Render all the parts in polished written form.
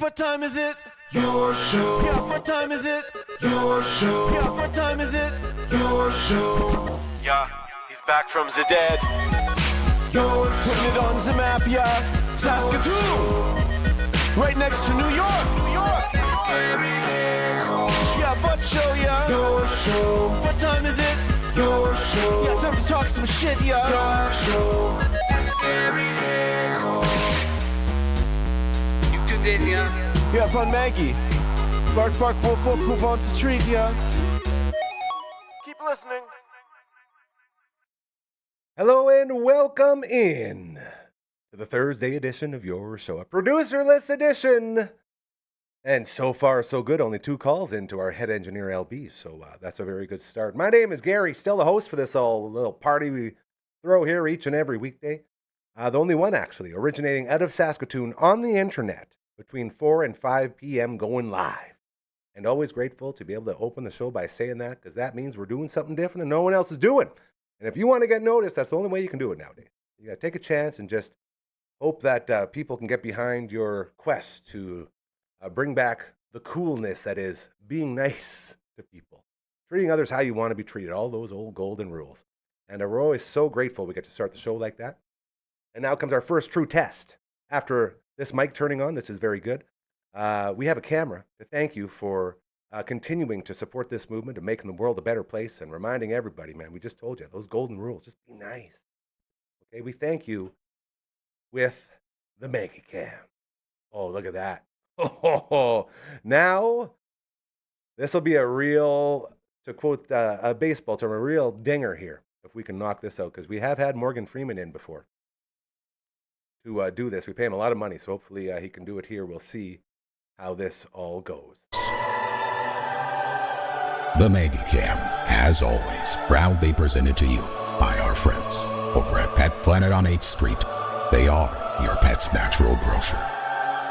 what time is it? Your show. Yeah, what time is it? Your show. Yeah, what time is it? Your show. Yeah, he's back from the dead. Your show. Putting it on the map, yeah. Saskatoon. Right next to New York. New York. Yeah, what show, yeah. Your show. What time is it? Your show. Yeah, time to talk some shit, yeah. Your show. You've tuned in, yeah? Yeah, fun Maggie. Bark, bark, wolf, wolf, move on to treat, yeah. Keep listening. Hello and welcome in to the Thursday edition of your show, a producer-less edition. And so far, so good. Only 2 calls into our head engineer, LB. So that's a very good start. My name is Gary, still the host for this little party we throw here each and every weekday. The only one, actually, originating out of Saskatoon on the internet between 4 and 5 p.m. going live. And always grateful to be able to open the show by saying that, because that means we're doing something different than no one else is doing. And if you want to get noticed, that's the only way you can do it nowadays. You got to take a chance and just hope that people can get behind your quest to bring back the coolness that is being nice to people, treating others how you want to be treated, all those old golden rules. And we're always so grateful we get to start the show like that. And now comes our first true test. After this mic turning on, this is very good. We have a camera to thank you for continuing to support this movement of making the world a better place and reminding everybody, man, we just told you, those golden rules, just be nice. Okay, we thank you with the Mega Cam. Oh, look at that. Oh, now, this will be a real, to quote a baseball term, a real dinger here, if we can knock this out, because we have had Morgan Freeman in before to do this. We pay him a lot of money, so hopefully he can do it here. We'll see how this all goes. The Megacam, as always, proudly presented to you by our friends over at Pet Planet on 8th Street. They are your pet's natural grocer.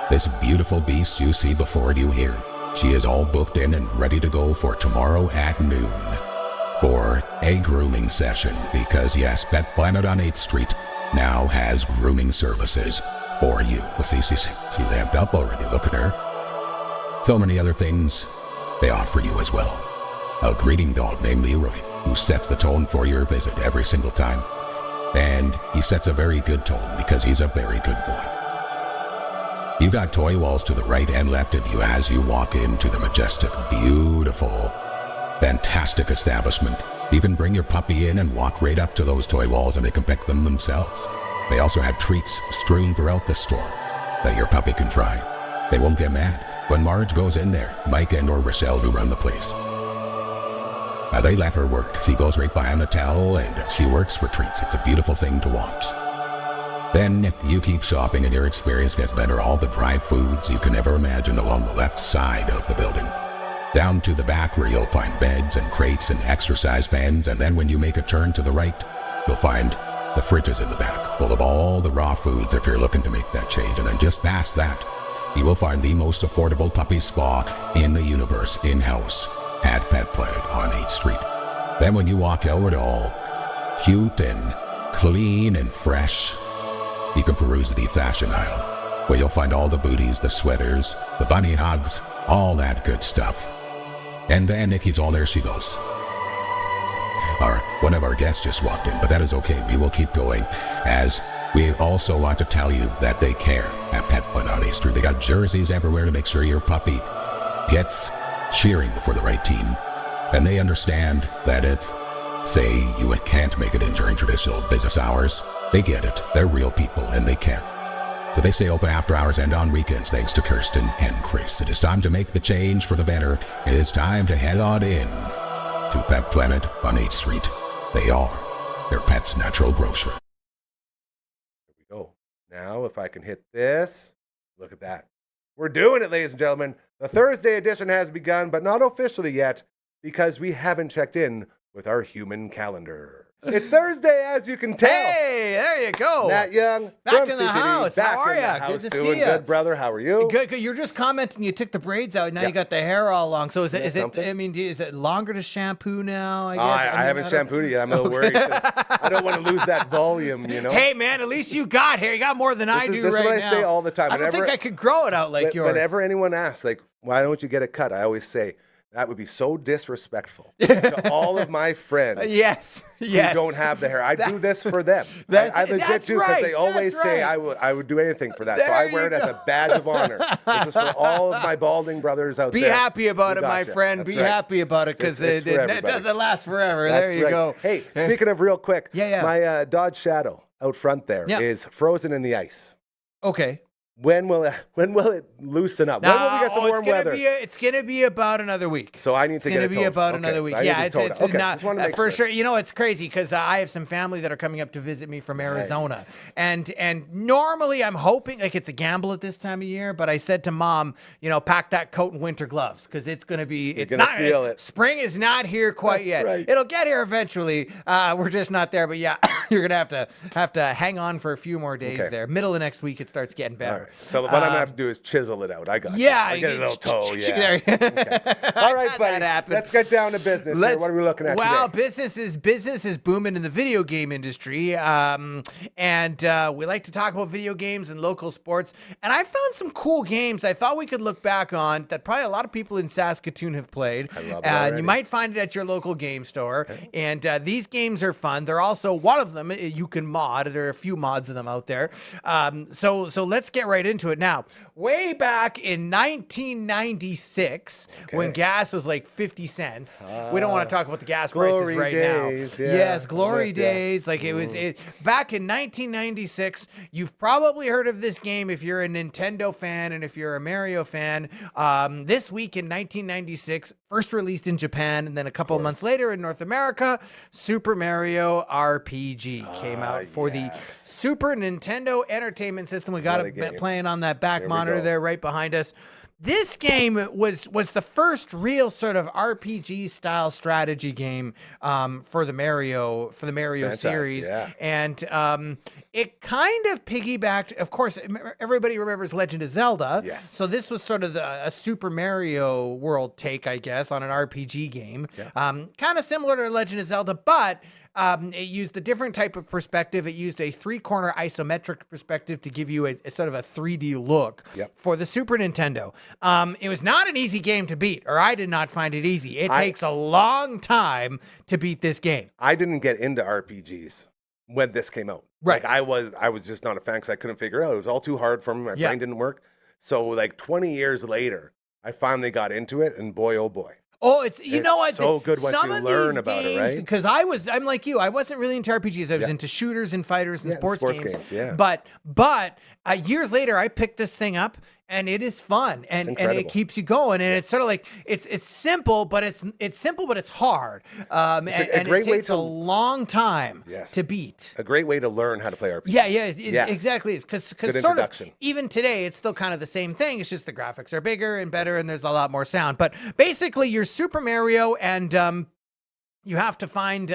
This beautiful beast you see before you here, she is all booked in and ready to go for tomorrow at noon for a grooming session, because yes, Pet Planet on 8th Street now has grooming services for you. Well, see, amped up already, look at her. So many other things they offer you as well. A greeting dog named Leroy, who sets the tone for your visit every single time. And he sets a very good tone because he's a very good boy. You got toy walls to the right and left of you as you walk into the majestic, beautiful, fantastic establishment. You can bring your puppy in and walk right up to those toy walls and they can pick them themselves. They also have treats strewn throughout the store that your puppy can try. They won't get mad when Marge goes in there, Mike and or Rochelle who run the place. They let her work. She goes right behind the towel and she works for treats. It's a beautiful thing to watch. Then you keep shopping and your experience gets better. All the dry foods you can ever imagine along the left side of the building. Down to the back where you'll find beds and crates and exercise bands, and then when you make a turn to the right, you'll find the fridges in the back full of all the raw foods if you're looking to make that change. And then just past that, you will find the most affordable puppy spa in the universe in-house at Pet Planet on 8th Street. Then when you walk out all cute and clean and fresh, you can peruse the fashion aisle, where you'll find all the booties, the sweaters, the bunny hugs, all that good stuff. And then Nikki's all there she goes. One of our guests just walked in, but that is okay. We will keep going, as we also want to tell you that they care at Pet Planet on 8th Street. They got jerseys everywhere to make sure your puppy gets cheering for the right team. And they understand that if, say, you can't make it in during traditional business hours, they get it. They're real people and they care. So they stay open after hours and on weekends, thanks to Kirsten and Chris. It is time to make the change for the better. It is time to head on in to Pet Planet on 8th Street. They are their pet's natural grocer. Here we go. Now, if I can hit this, look at that. We're doing it, ladies and gentlemen. The Thursday edition has begun, but not officially yet, because we haven't checked in with our human calendar. It's Thursday, as you can tell. Hey, there you go. Matt Young Back from in the CTV, house. back How are in the ya? house, Good to doing see ya. good, brother. How are you? Good. You're just commenting. You took the braids out. Now Yeah. you got the hair all long. So is Isn't it? that something? I mean, is it longer to shampoo now? I Oh, guess. I haven't shampooed it yet. I'm a little worried. 'Cause I don't want to lose that volume, you know? Hey man, at least you got hair. You got more than I do this right is what now. I say all the time. I don't Whenever- think I could grow it out like yours. Whenever anyone asks, like, why don't you get it cut? I always say, that would be so disrespectful to all of my friends Yes. who Yes. don't have the hair. I do this for them. That's- I legit that's do, because right, they always that's say right. I would do anything for that. So There I wear you it as go. a badge of honor. This is for all of my balding brothers out Be there. happy about We it, my gotcha. friend. That's Be right. happy about it, because It's for it everybody. doesn't last forever. That's There you right. go. Hey, speaking of real quick, Yeah. my Dodge Shadow out front there is Yeah. frozen in the ice. Okay. When will it loosen up? When will we get some warm weather? It's gonna be about another week. So I need to It's get gonna it be towed. about Okay, another so week. I need Yeah, to it's tow it. Okay, not just wanted to make for sure. sure. You know, it's crazy because I have some family that are coming up to visit me from Arizona, Nice. and normally I'm hoping, like, it's a gamble at this time of year, but I said to Mom, pack that coat and winter gloves because it's gonna be. It's gonna not. feel it. Spring is not here quite That's yet. right. It'll get here eventually. We're just not there. But yeah, you're gonna have to hang on for a few more days Okay. there. Middle of next week, it starts getting All better. right. So what I'm gonna have to do is chisel it out. I got you. Yeah, I get a little toe. there Yeah. you- Okay. All right, Had buddy. that happen. Let's get down to business. Here. What are we looking at Well, today? business is booming in the video game industry, and we like to talk about video games and local sports. And I found some cool games I thought we could look back on that probably a lot of people in Saskatoon have played. I love it And already. you might find it at your local game store. And these games are fun. They're also, one of them you can mod. There are a few mods of them out there. So let's get right into it now. Way back in 1996, when gas was like 50 cents. We don't want to talk about the gas prices Glory right days, now. yeah. Yes, glory Yeah. days. Like it was back in 1996. You've probably heard of this game if you're a Nintendo fan and if you're a Mario fan. This week in 1996, first released in Japan, and then a couple of months later in North America, Super Mario RPG came out for the Super Nintendo Entertainment System. We got What a it game. playing on that back There we monitor go. there right behind us. This game was the first real sort of RPG style strategy game for the Mario Fantastic, series, yeah. and it kind of piggybacked. Of course, everybody remembers Legend of Zelda. Yes. So this was sort of a Super Mario World take, I guess, on an RPG game. Kind of similar to Legend of Zelda, but it used a different type of perspective. It used a three-corner isometric perspective to give you a sort of a 3D look for the Super Nintendo. It was not an easy game to beat, or I did not find it easy. It takes a long time to beat this game. I didn't get into RPGs when this came out. Right. Like I was just not a fan because I couldn't figure it out. It was all too hard for me. My Yeah. brain didn't work. So like 20 years later, I finally got into it, and boy, oh boy. Oh, it's you know what? It's so good once some you of learn these about it, games, right? Because I'm like you. I wasn't really into RPGs. I was Yeah. into shooters and fighters and Yeah, sports games. yeah. But years later, I picked this thing up, and it is fun, and it incredible. keeps you going. And it's sort of like it's simple, but it's simple, but it's hard. And a great it way takes to- a long time Yes. to beat. A great way to learn how to play RPGs. Yeah, Yes. exactly. Because Good sort of introduction. even today, it's still kind of the same thing. It's just the graphics are bigger and better, and there's a lot more sound. But basically, you're Super Mario, and you have to find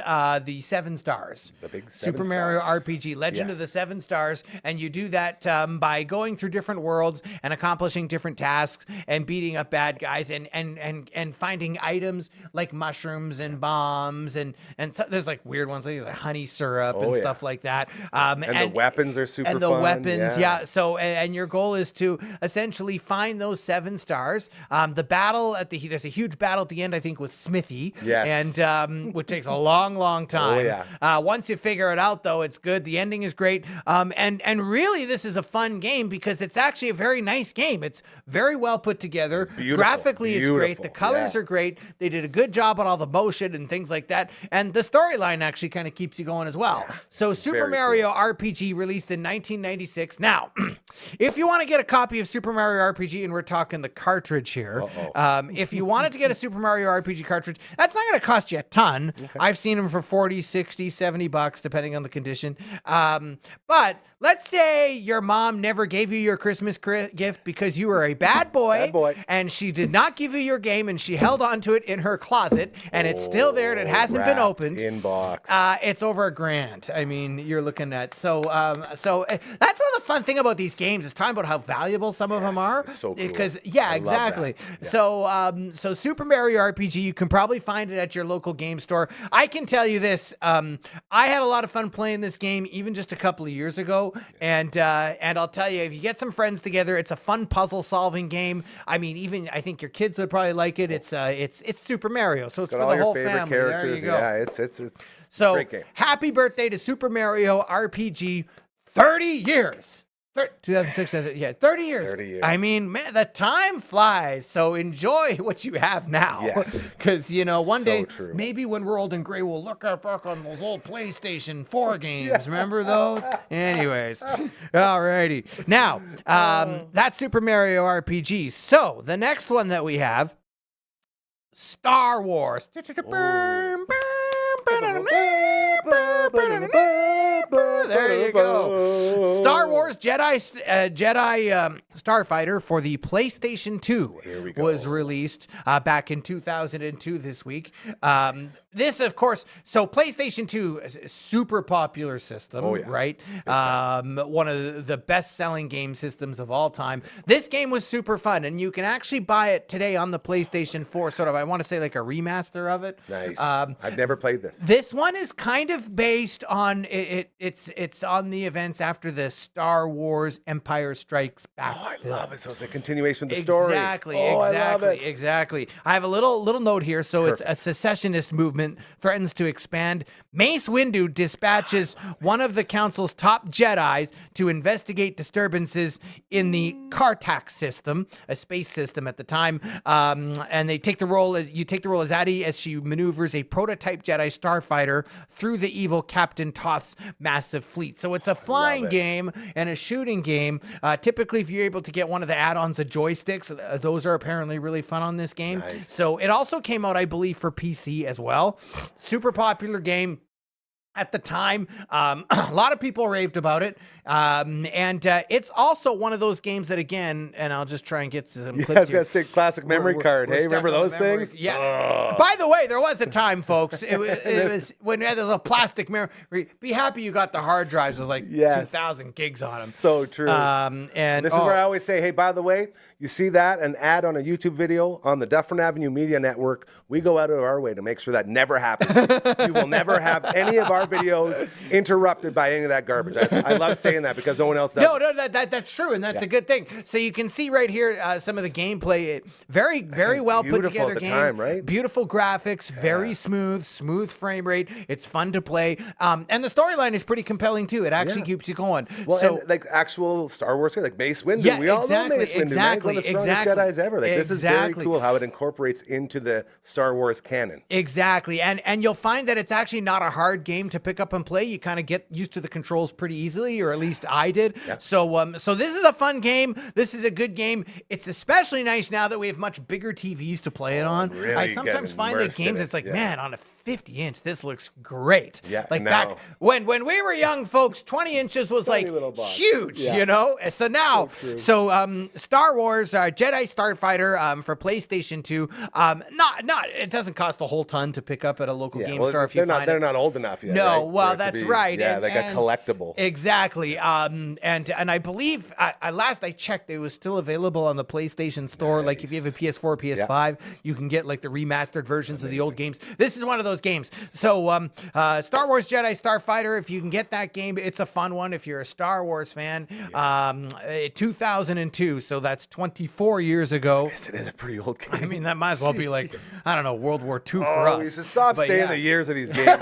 the 7 stars. The big Super 7 Mario stars. RPG, Legend of the Yes. 7 Stars, and you do that by going through different worlds and accomplishing different tasks and beating up bad guys and finding items like mushrooms and bombs and so, there's like weird ones like honey syrup and yeah. stuff like that. And the weapons are super and the fun, weapons, yeah. yeah. So and your goal is to essentially find those 7 stars. The battle there's a huge battle at the end, I think, with Smithy. Yes. And which takes a long time. Oh, yeah. Once you figure it out, though, it's good. The ending is great. And really, this is a fun game because it's actually a very nice game. It's very well put together. beautiful. Graphically, it's great. The Beautiful, colors yeah. are great. They did a good job on all the motion and things like that. And the storyline actually kind of keeps you going as well. So Super very Mario RPG released in 1996. Now, If you want to get a copy of Super Mario RPG, and we're talking the cartridge here, if you wanted to get a Super Mario RPG cartridge, that's not going to cost you a ton. Okay. I've seen them for 40, 60, 70 bucks, depending on the condition. But let's say your mom never gave you your Christmas gift because you were a bad boy, and she did not give you your game, and she held onto it in her closet, and it's still there, and it hasn't been opened. In box. It's over $1,000. I mean, you're looking at so that's one of the fun thing about these games is talking about how valuable some of them are. So cool. Because exactly. Yeah. So Super Mario RPG, you can probably find it at your local game store. I can tell you this: I had a lot of fun playing this game even just a couple of years ago, and I'll tell you, if you get some friends together, it's a fun puzzle solving game. I mean, even I think your kids would probably like it. It's Super Mario, so it's for the whole family. There you go. Yeah, it's so great game. Happy birthday to Super Mario RPG! 30 years. 2006, 30 years. 30 years. I mean, man, the time flies. So enjoy what you have now. Yes. Because, one day, true. maybe when we're old and gray, we'll look back on those old PlayStation 4 games. Remember those? Anyways. Alrighty. Now, that's Super Mario RPG. So the next one that we have, Star Wars. There you go. Star Wars Jedi Starfighter for the PlayStation 2 was released back in 2002 this week. Nice. This, of course, so PlayStation 2 is a super popular system, right? One of the best-selling game systems of all time. This game was super fun, and you can actually buy it today on the PlayStation 4, sort of, I want to say like a remaster of it. Nice. I've never played this. This one is kind of based on it's on the events after the Star Wars Empire Strikes Back. Oh, I love it. So it's a continuation of the story. Exactly. I love it. Exactly. I have a little note here. So It's a secessionist movement threatens to expand. Mace Windu dispatches one of the council's top Jedis to investigate disturbances in the Kartak system, a space system at the time. And you take the role as Addie as she maneuvers a prototype Jedi starfighter through the evil Captain Toth's massive fleet. So it's a flying game and a shooting game. Typically, if you're able to get one of the add-ons, the joysticks, those are apparently really fun on this game. Nice. So it also came out, I believe, for PC as well. Super popular game at the time. A lot of people raved about it. And it's also one of those games that, again, and I'll just try and get some clips I was going to say classic memory card. Hey, remember those things? Yeah. By the way, there was a time, folks. It was when there's a plastic memory. Be happy you got the hard drives. It was like 2,000 gigs on them. So true. And this is where I always say, hey, by the way, you see that an ad on a YouTube video on the Dufferin Avenue Media Network, we go out of our way to make sure that never happens. We will never have any of our videos interrupted by any of that garbage. I love saying that because no one else does. No, that's true, and that's a good thing. So you can see right here some of the gameplay. Very, very well put together game. Time, right? Beautiful graphics, very smooth frame rate. It's fun to play, and the storyline is pretty compelling too. It actually keeps you going. Well, so and like actual Star Wars, like Mace Windu. We all know Mace Windu. Exactly. One of the strongest Jedis ever. Like, this is very cool how it incorporates into the Star Wars canon. Exactly. And you'll find that it's actually not a hard game to pick up and play. You kind of get used to the controls pretty easily, or at least I did. Yeah. So this is a fun game. This is a good game. It's especially nice now that we have much bigger TVs to play it on. Really I sometimes find that games, it's like, man, on a 50-inch, this looks great. Yeah, like back when we were young folks, 20 inches was like huge, you know? So now, Star Wars Jedi Starfighter for PlayStation 2, it doesn't cost a whole ton to pick up at a local game store if you find it. They're not old enough yet. No, right? well, that's right. Yeah, like a collectible. Exactly. And I believe last I checked, it was still available on the PlayStation Store. Nice. Like if you have a PS4, PS5, you can get like the remastered versions of the old games. This is one of those games. So Star Wars Jedi Starfighter, if you can get that game, it's a fun one if you're a Star Wars fan. 2002, so that's 24 years ago. I guess it is a pretty old game. I mean, that might as well be like, I don't know, World War II for us. We should stop saying the years of these games.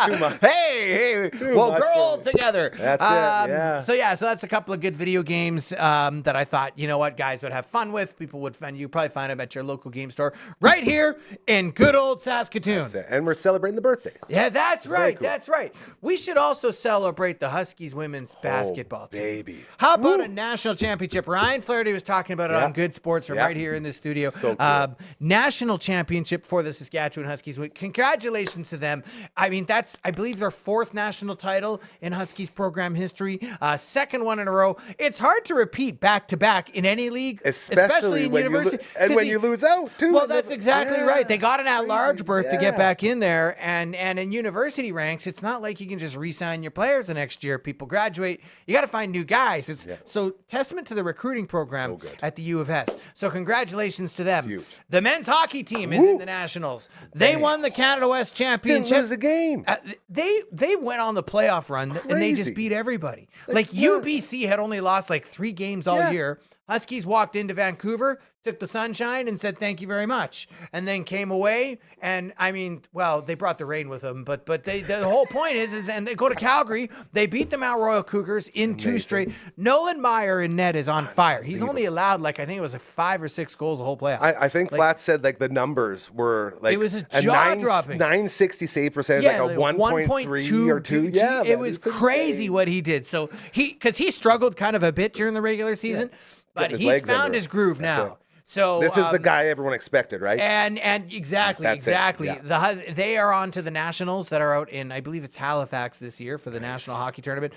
Too much. Hey, we'll much grow for old me. together. That's it, yeah. So that's a couple of good video games that I thought, you know what, guys would have fun with. People would find you probably find them at your local game store right here in good old Saskatoon. That's it. And we're celebrating the birthdays. Yeah, that's right. cool. That's right. We should also celebrate the Huskies women's basketball team. Baby. How about a national championship? Ryan Flaherty was talking about it on Good Sports from right here in the studio. So cool. National championship for the Saskatchewan Huskies. Congratulations to them. I mean, that's, I believe, their 4th national title in Huskies program history. 2nd one in a row. It's hard to repeat back-to-back in any league, especially in when university. when you lose out, too. Well, that's exactly right. They got an at-large Crazy. berth to get back in there, and in university ranks, it's not like you can just re-sign your players the next year. People graduate. You got to find new guys. It's so testament to the recruiting program at the U of S. So congratulations to them. Huge. The men's hockey team is in the Nationals. They won the Canada West Championship. Didn't lose a game. They went on the playoff run and they just beat everybody. Like UBC had only lost like 3 games all year. Huskies walked into Vancouver, took the sunshine, and said thank you very much, and then came away. And I mean, well, they brought the rain with them, but the whole point is, and they go to Calgary. They beat the Mount Royal Cougars in 2 straight. Nolan Meyer in net is on fire. He's only allowed I think it was 5 or 6 goals the whole playoff. I think Flat said the numbers were it was just jaw-dropping. 960 save percentage, like a 1.3 or 2. Yeah, it was crazy what he did. So because he struggled kind of a bit during the regular season. But he's found his groove now. So this is the guy everyone expected, right? And exactly. They are on to the Nationals that are out in, I believe it's Halifax this year for the National Hockey Tournament.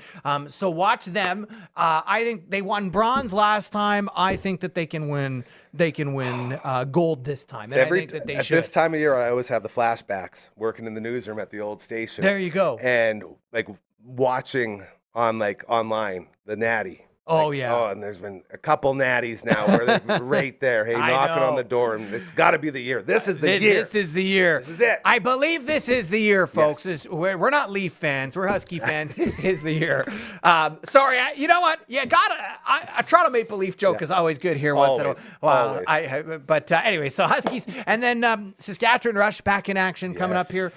So watch them. I think they won bronze last time. I think that they can win. They can win gold this time. And I think that they should. At this time of year, I always have the flashbacks working in the newsroom at the old station. There you go. And watching on online the Natty. Oh, yeah. Oh, and there's been a couple natties now where they're right there, hey, knocking on the door, and it's got to be the year. This is the year. This is the year. This is it. I believe this is the year, folks. We're not Leaf fans. We're Husky fans. This is the year. Sorry, you know what? You got a Toronto Maple Leaf joke is always good here once in a while. But anyway, so Huskies. And then Saskatchewan Rush back in action coming up here.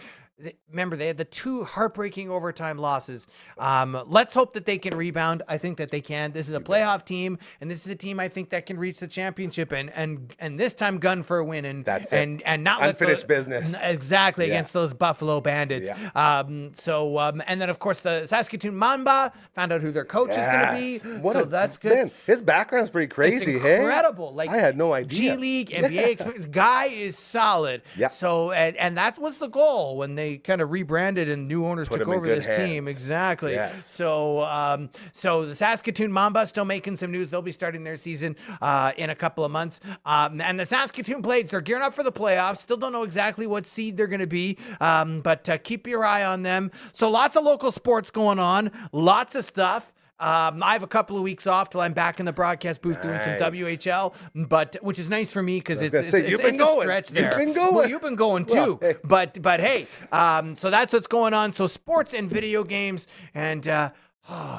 Remember, they had the 2 heartbreaking overtime losses. Let's hope that they can rebound. I think that they can. This is a playoff team, and this is a team I think that can reach the championship and this time gun for a win and that's and not unfinished business exactly against those Buffalo Bandits. And then of course the Saskatoon Mamba found out who their coach is going to be. That's good. Man, his background's pretty crazy. It's incredible. Hey? I had no idea. G League, NBA experience. Guy is solid. Yeah. So and that was the goal when they kind of rebranded and new owners took over this team. Exactly. Yes. So the Saskatoon Mamba still making some news. They'll be starting their season in a couple of months. And the Saskatoon Blades, they're gearing up for the playoffs. Still don't know exactly what seed they're going to be, but keep your eye on them. So lots of local sports going on. Lots of stuff. I have a couple of weeks off till I'm back in the broadcast booth doing some WHL, which is nice for me because it's a stretch there. You've been going. Well, you've been going too. Well, hey. But hey, so that's what's going on. So sports and video games, and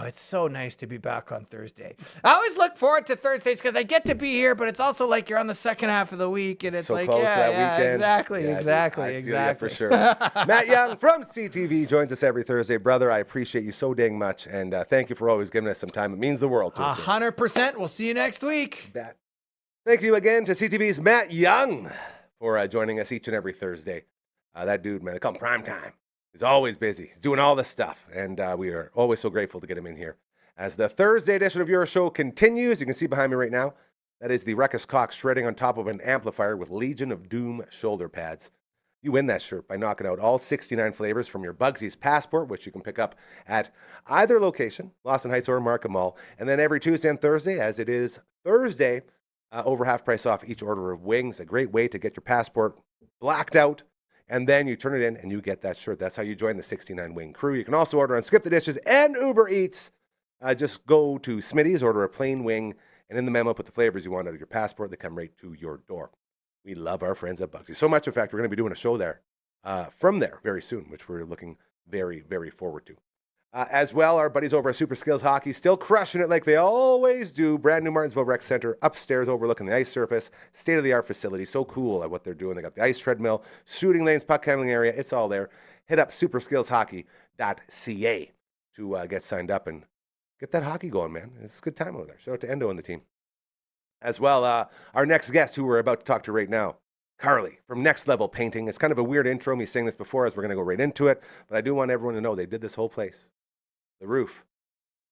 it's so nice to be back on Thursday. I always look forward to Thursdays because I get to be here, but it's also like you're on the second half of the week, and it's so like, close that weekend. Exactly. I feel you for sure. Matt Young from CTV joins us every Thursday. Brother, I appreciate you so dang much, and thank you for always giving us some time. It means the world to us. 100%. We'll see you next week. Thank you again to CTV's Matt Young for joining us each and every Thursday. That dude, man, they call him Prime Time. He's always busy. He's doing all this stuff, and we are always so grateful to get him in here. As the Thursday edition of your show continues, you can see behind me right now, that is the Ruckus Cock shredding on top of an amplifier with Legion of Doom shoulder pads. You win that shirt by knocking out all 69 flavors from your Bugsy's Passport, which you can pick up at either location, Lawson Heights or Markham Mall. And then every Tuesday and Thursday, as it is Thursday, over half price off each order of wings. A great way to get your passport blacked out. And then you turn it in and you get that shirt. That's how you join the 69 Wing crew. You can also order on Skip the Dishes and Uber Eats. Just go to Smitty's, order a plain wing, and in the memo, put the flavors you want out of your passport. They come right to your door. We love our friends at Bugsy. So much, in fact, we're going to be doing a show there from there very soon, which we're looking very, very forward to. As well, our buddies over at Super Skills Hockey still crushing it like they always do. Brand new Martinsville Rec Center upstairs overlooking the ice surface. State-of-the-art facility. So cool at what they're doing. They got the ice treadmill, shooting lanes, puck handling area. It's all there. hit up superskillshockey.ca to get signed up and get that hockey going, man. It's a good time over there. Shout out to Endo and the team. As well, our next guest, who we're about to talk to right now, Carly from Next Level Painting. It's kind of a weird intro, me saying this before, as we're going to go right into it, but I do want everyone to know they did this whole place. The roof,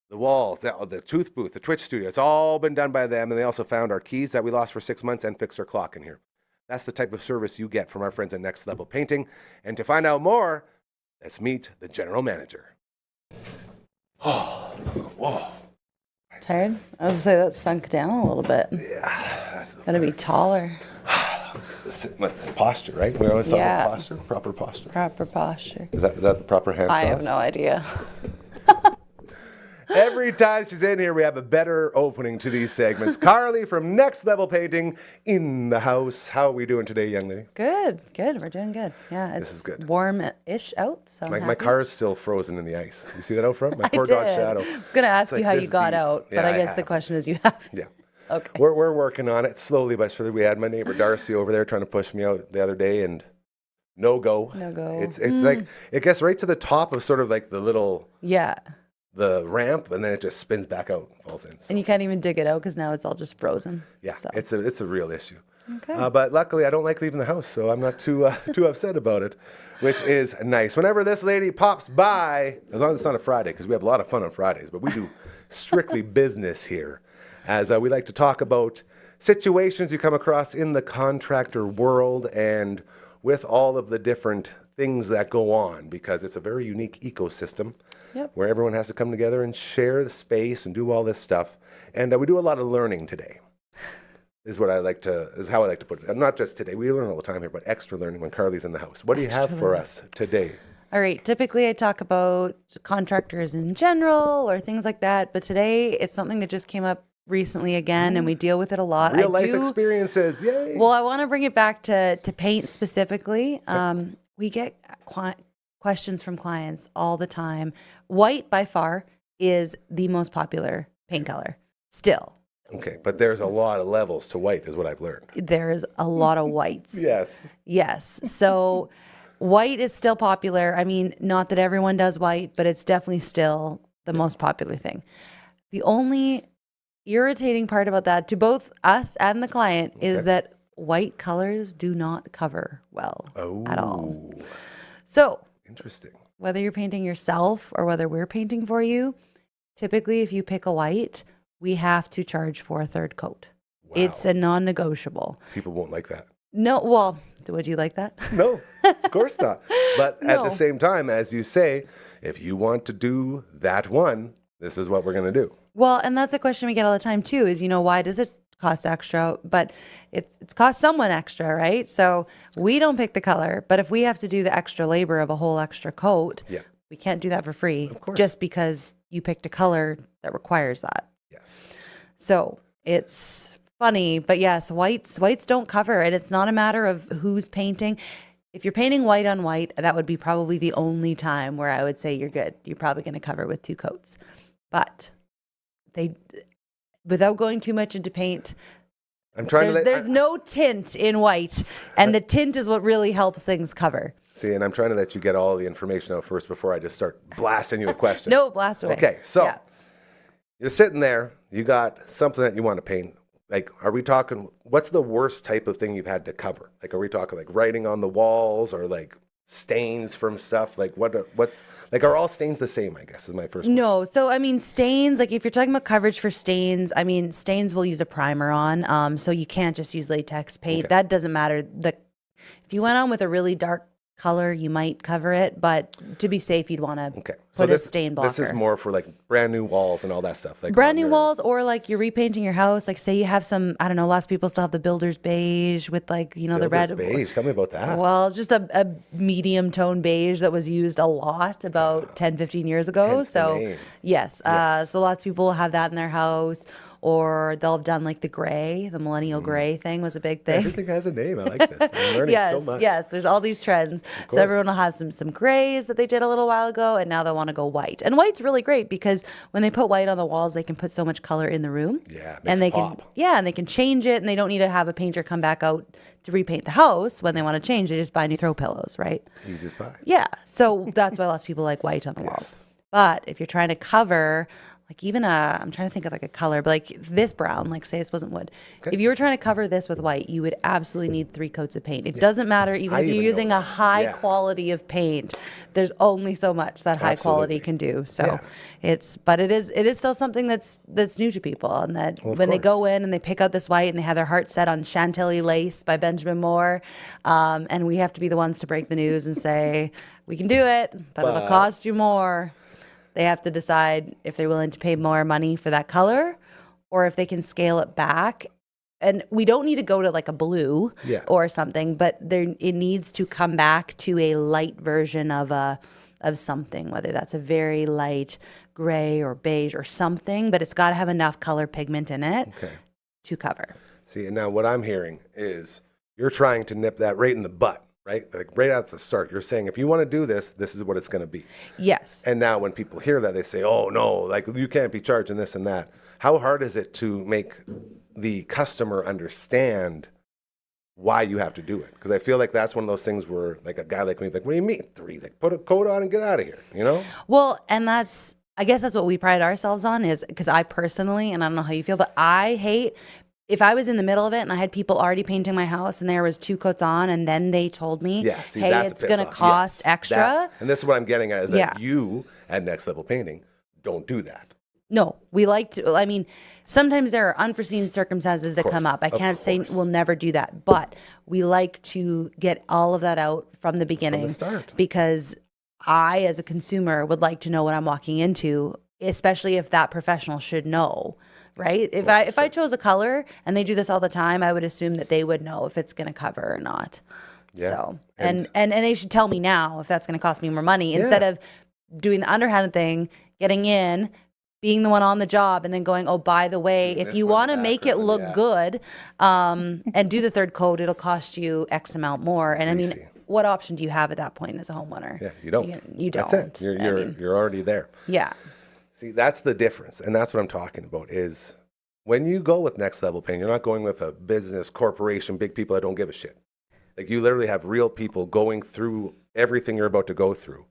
the walls, the tooth booth, the Twitch studio. It's all been done by them, and they also found our keys that we lost for 6 months and fixed our clock in here. That's the type of service you get from our friends at Next Level Painting. And to find out more, let's meet the general manager. Oh, whoa. Tired? I was going to say that sunk down a little bit. Yeah. Gotta be taller. It's posture, right? We always talk about posture, proper posture. Proper posture. Is that the proper hand I cross? have no idea. Every time she's in here, we have a better opening to these segments. Carly from Next Level Painting in the house. How are we doing today, young lady? Good. We're doing good. Yeah, it's This is good. warm-ish out, so My car is still frozen in the ice. You see that out front? My I poor dog did. Shadow. I was going to ask It's you like how you this got deep. out, Yeah, but I I guess the have. question is you have. Yeah. Okay. We're working on it slowly but surely. We had my neighbor Darcy over there trying to push me out the other day, and no go. No go. It's like it gets right to the top of sort of like the ramp, and then it just spins back out, falls in. So, And you can't even dig it out because now it's all just frozen. yeah, So. it's a real issue. Okay. But luckily, I don't like leaving the house, so I'm not too upset about it, which is nice. Whenever this lady pops by, as long as it's not a Friday, because we have a lot of fun on Fridays, but we do strictly business here, as we like to talk about situations you come across in the contractor world and with all of the different things that go on, because it's a very unique ecosystem. Yep. Where everyone has to come together and share the space and do all this stuff. And we do a lot of learning today. Is how I like to put it. And not just today. We learn all the time here, but extra learning when Carly's in the house. What do you have for us today? All right. Typically, I talk about contractors in general or things like that. But today, it's something that just came up recently again, and we deal with it a lot. Real life experiences. Yay. Well, I want to bring it back to paint specifically. We get questions from clients all the time. White, by far, is the most popular paint color still. Okay, but there's a lot of levels to white, is what I've learned. There's a lot of whites. Yes. Yes. So white is still popular. I mean, not that everyone does white, but it's definitely still the most popular thing. The only irritating part about that to both us and the client is that white colors do not cover well at all. So Interesting. whether you're painting yourself or whether we're painting for you, typically if you pick a white, we have to charge for a third coat. Wow. It's a non-negotiable. People won't like that. No, well, would you like that? No, of course not. But at the No. same time, as you say, if you want to do that one, this is what we're going to do. Well, and that's a question we get all the time too, is, why does it cost extra? But it's cost someone extra, right? So we don't pick the color, but if we have to do the extra labor of a whole extra coat, Yeah. we can't do that for free course. just because you picked a color that requires that. Yes. So it's funny, but yes, whites don't cover, and it's not a matter of who's painting. If you're painting white on white, that would be probably the only time where I would say you're good. You're probably going to cover with 2 coats. But without going too much into paint, I'm trying there's no tint in white, and the tint is what really helps things cover. See, and I'm trying to let you get all the information out first before I just start blasting you with questions. No, blast away. Okay, so Yeah. you're sitting there, you got something that you want to paint. Like, are we talking, what's the worst type of thing you've had to cover? Like, are we talking like writing on the walls or like stains from stuff? Like, what's, like, are all stains the same, I guess, is my first question. No, so I mean stains, like if you're talking about coverage for stains, I mean stains will use a primer on, so you can't just use latex paint. Okay. That doesn't matter. If you went on with a really dark color, you might cover it, but to be safe, you'd want to Okay. put a stain blocker. This is more for like brand new walls and all that stuff. Like Brand on new your- walls, or like you're repainting your house. Like say you have some, I don't know, lots of people still have the builder's beige with like, the Builder's red. beige. Tell me about that. Well, just a medium tone beige that was used a lot about 10, 15 years ago. Hence the So name. yes, Yes. so lots of people have that in their house. or they'll have done like the gray, the millennial gray thing was a big thing. Everything has a name. I like this. I'm learning so much. Yes, there's all these trends. So everyone will have some grays that they did a little while ago, and now they want to go white. And white's really great because when they put white on the walls, they can put so much color in the room. Yeah, it makes and they it pop. and they can change it, and they don't need to have a painter come back out to repaint the house when they want to change. They just buy new throw pillows, right? Easy as pie. Yeah. So that's why lots of people like white on the walls. But if you're trying to cover, like even I'm trying to think of like a color, but like this brown, like say this wasn't wood. Okay. If you were trying to cover this with white, you would absolutely need 3 coats of paint. It doesn't matter even I if you're even know using a that. high Yeah. quality of paint. There's only so much that high quality Absolutely. can do. So but it is still something that's new to people, and that when they go in and they pick out this white and they have their heart set on Chantilly lace by Benjamin Moore, and we have to be the ones to break the news and say we can do it, but it'll cost you more. They have to decide if they're willing to pay more money for that color or if they can scale it back. And we don't need to go to like a blue or something, but it needs to come back to a light version of something, whether that's a very light gray or beige or something, but it's got to have enough color pigment in it to cover. See, and now what I'm hearing is you're trying to nip that right in the butt. Right? Like right at the start, you're saying, if you want to do this, this is what it's going to be. Yes. And now when people hear that, they say, oh, no, like you can't be charging this and that. How hard is it to make the customer understand why you have to do it? Because I feel like that's one of those things where like a guy like me, like, what do you mean 3? Like put a coat on and get out of here, you know? Well, and I guess that's what we pride ourselves on, is because I personally, and I don't know how you feel, but I hate if I was in the middle of it and I had people already painting my house and there was 2 coats on and then they told me, hey, it's going to cost extra. And this is what I'm getting at, is that you at Next Level Painting don't do that. No, we like to, I mean, sometimes there are unforeseen circumstances that come up. I can't say we'll never do that, but we like to get all of that out from the beginning. From the start. Because I, as a consumer, would like to know what I'm walking into, especially if that professional should know. Right? If I chose a color and they do this all the time, I would assume that they would know if it's going to cover or not. Yeah. So, and they should tell me now if that's going to cost me more money instead of doing the underhanded thing, getting in, being the one on the job, and then going, oh, by the way, if you want to make it look good and do the 3rd coat, it'll cost you X amount more. And I mean, what option do you have at that point as a homeowner? Yeah, you don't. You don't. That's it. You're already there. Yeah. See, that's the difference, and that's what I'm talking about, is when you go with Next Level Painting, you're not going with a business, corporation, big people that don't give a shit. Like, you literally have real people going through everything you're about to go through.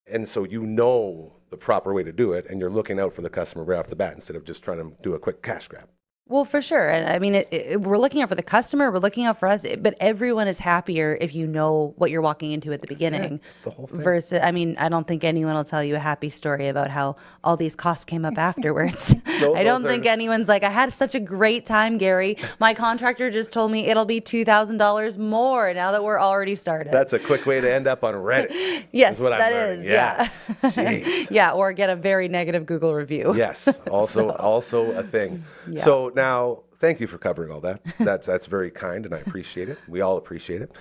And so you know the proper way to do it, and you're looking out for the customer right off the bat instead of just trying to do a quick cash grab. Well, for sure. And I mean, we're looking out for the customer, we're looking out for us, but everyone is happier if you know what you're walking into at the beginning. That's the whole thing. Versus, I mean, I don't think anyone will tell you a happy story about how all these costs came up afterwards. I don't think anyone's like, I had such a great time, Gary. My contractor just told me it'll be $2,000 more now that we're already started. That's a quick way to end up on Reddit. Yes, what that I'm learning. is. Yes. Yeah. Jeez. Yeah, or get a very negative Google review. Yes, also a thing. Yeah. So now, thank you for covering all that. That's very kind, and I appreciate it. We all appreciate it.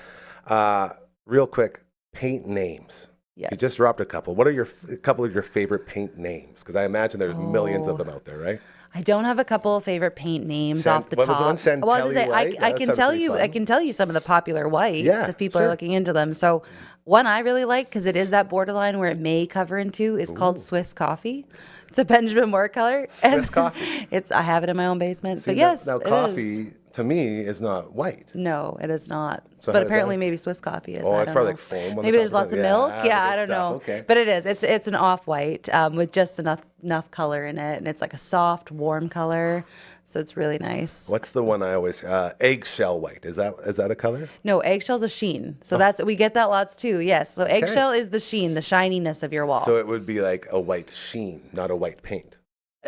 Real quick, paint names. Yes. You just dropped a couple. What are a couple of your favorite paint names? Because I imagine there's millions of them out there, right? I don't have a couple of favorite paint names off the top. What was the one? Well, I was gonna say, Chantilly I white? can That tell sounded you, pretty I fun. can tell you some of the popular whites if people sure. are looking into them. So, one I really like because it is that borderline where it may cover into is called Swiss Coffee. It's a Benjamin Moore color. Swiss coffee. I have it in my own basement. See, but yes, now it coffee is. to me is not white. No, it is not. So how but does apparently, that- maybe Swiss coffee is. Oh, I it's don't probably know. like foam on the Maybe top there's or lots of something. milk. Yeah, Yeah, good I don't stuff. know. Okay. But it is. It's an off white with just enough color in it, and it's like a soft, warm color. So it's really nice. What's the one I always eggshell white? Is that a color? No, eggshell's a sheen. So we get that lots too. Yes. So eggshell is the sheen, the shininess of your wall. So it would be like a white sheen, not a white paint.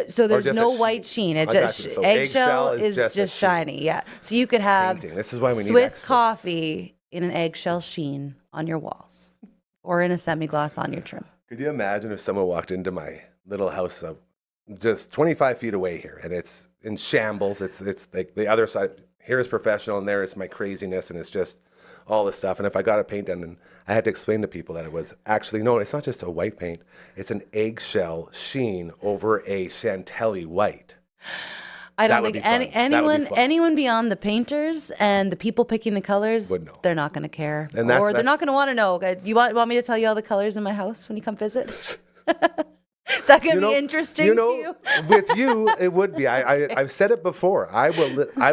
So there's just no a white sheen. sheen. It I just got you. So eggshell eggshell is is just a just sheen. shiny. Yeah. So you could have Painting. This is why we need Swiss experts. coffee in an eggshell sheen on your walls, or in a semi-gloss on your trim. Could you imagine if someone walked into my little house of just 25 feet away here, and it's in shambles? It's like the other side. Here is professional, and there is my craziness, and it's just all this stuff. And if I got a paint done, and I had to explain to people that it was actually, no, it's not just a white paint. It's an eggshell sheen over a Chantilly white. I don't That would think be fun. That would be anyone fun. anyone beyond the painters and the people picking the colors, Would know. they're not going to care, And that's- or they're not that's- going to want to know. You want me to tell you all the colors in my house when you come visit? Is that going to be interesting to you? With you, it would be. I've said it before. I